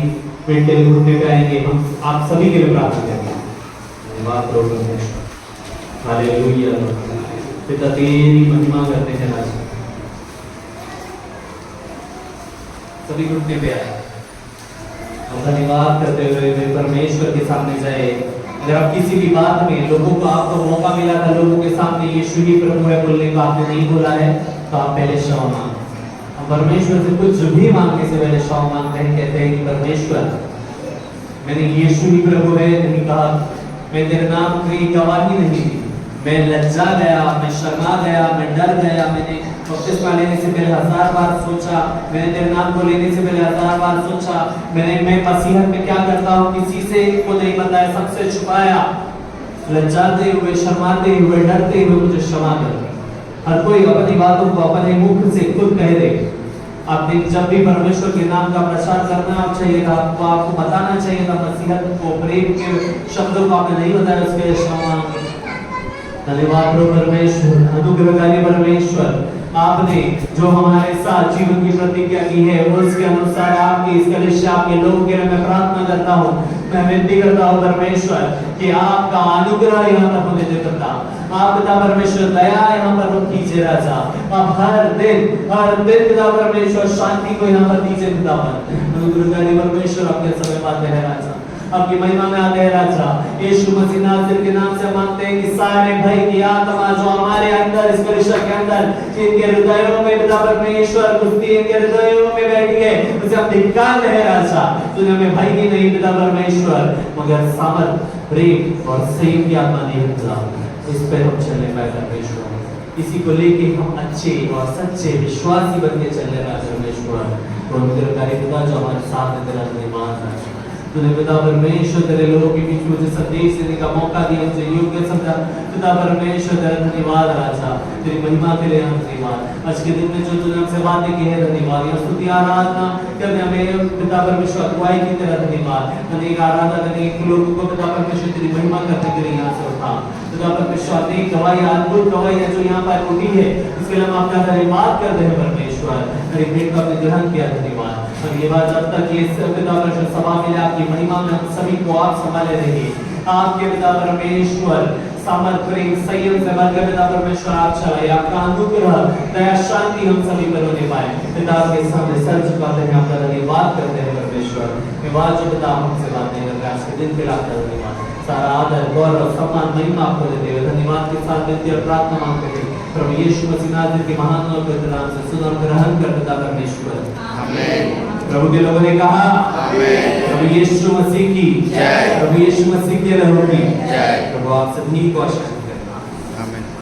मिनट के लिए घुटने पे आएंगे, हम आप सभी के लिए प्रार्थना करेंगे। धन्यवाद प्रभु परमेश्वर, हालेलुया। पिता तेरी महिमा करते हैं आज, सभी घुटने पे आए, हम धन्यवाद करते हुए मेरे परमेश्वर के सामने जाए। अगर आप किसी भी बात में लोगों को, आपको मौका मिला था लोगों के सामने यीशु ही प्रभु है बोलने का, आपने नहीं बोला है, तो आप पहले क्षमा मांग। हम परमेश्वर से कुछ भी मांगने से पहले क्षमा मांगते हैं, कहते हैं कि परमेश्वर मैंने यीशु ही प्रभु है नहीं कहा, मैं तेरे नाम की गवाही नहीं दी, मैं लज्जा गया, मैं शर्मा गया, मैं डर गया, मैंने बपतिस्मा लेने से पहले 1000 बार सोचा, मैंने तेरे नाम को लेने से पहले 1000 बार सोचा, मैं मसीहत में क्या करता हूँ किसी से को नहीं बताया, सबसे छुपाया, लज्जाते हुए, शर्माते हुए, डरते हुए मुझे क्षमा कर। हर कोई अपनी बातों को अपने मुख से खुद कह दे। आपने जब भी परमेश्वर के नाम का प्रचार करना चाहिए था, आपको बताना चाहिए था मसीहत को, प्रेम के शब्दों को आपने नहीं बताया, उसके लिए क्षमा। धन्यवाद प्रभु परमेश्वर, अनुग्रहकारी परमेश्वर, आपने जो हमारे साथ जीवन की प्रतिज्ञा की है, उसके अनुसार आपके इस कलीसिया के लोगों के लिए मैं प्रार्थना करता हूँ, मैं विनती करता हूँ परमेश्वर कि आपका अनुग्रह यहाँ पर होने दे पिता, आप पिता परमेश्वर दया यहाँ पर कीजिए राजा, आप हर दिन पिता परमेश्वर शांति को यहाँ पर दीजिए पिता, अनुग्रहकारी परमेश्वर अपने समय पाते हैं राजा, आपकी महिमा में आते हैं राजा। यीशु मसीह नासरी के नाम से मांगते हैं कि सारे भय की आत्मा जो हमारे अंदर, इस कलीसिया के अंदर, इनके हृदयों में पिता परमेश्वर कुश्ती इनके हृदयों में बैठी है, उसे हम धिक्कार रहे राजा। तूने हमें भय की नहीं पिता परमेश्वर, मगर सामर्थ, प्रेम और संयम की आत्मा नहीं पिता, इस पर हम चलने पाए परमेश्वर। इसी को लेके हम अच्छे और सच्चे विश्वासी बन के चलने वाले परमेश्वर तो तेरे कार्य खुदा जो हमारे साथ है तेरा धन्यवाद है। तूने पिता परमेश्वर तेरे लोगों के बीच मुझे संदेश देने का मौका दिया, मुझे योग्य समझा। पिता परमेश्वर तेरा धन्यवाद राजा, तेरी महिमा के लिए हम धन्यवाद। आज के दिन में जो तूने हमसे बातें की है धन्यवाद, या स्तुति आराधना करने हमें पिता परमेश्वर अगुवाई की तेरा धन्यवाद। अनेक आराधना अनेक लोगों को पिता परमेश्वर तेरी महिमा करने के लिए यहाँ से उठा। पिता परमेश्वर अनेक गवाही अद्भुत गवाही जो यहाँ पर उठी है इसके लिए हम आपका धन्यवाद करते हैं परमेश्वर। हर एक भेंट को आपने ग्रहण किया, धन्यवाद। और ये बात जब तक ये पिता परमेश्वर सभा में आपकी महिमा में हम सभी को आप संभाले रहिए। आपके पिता परमेश्वर सामर्थ प्रेम संयम से भरकर पिता परमेश्वर आप चलाइए। आपका अनुग्रह दया शांति हम सभी पर होने पाए। पिता के सामने सर झुकाते हैं, आपका धन्यवाद करते हैं परमेश्वर। ये बात जो पिता हमसे बातें करते हैं आज के दिन के लिए आपका धन्यवाद। सारा आदर गौरव सम्मान महिमा आपको देते हुए धन्यवाद के साथ विनती और प्रार्थना मांगते हैं प्रभु यीशु मसीह नाज़रेत के महान और पवित्र नाम से सुन और ग्रहण कर पिता परमेश्वर आमीन। प्रभु के लोगों ने कहा आमीन। प्रभु यीशु मसीह की जय। प्रभु यीशु मसीह के लहू की जय। प्रभु आप सभी को आशीष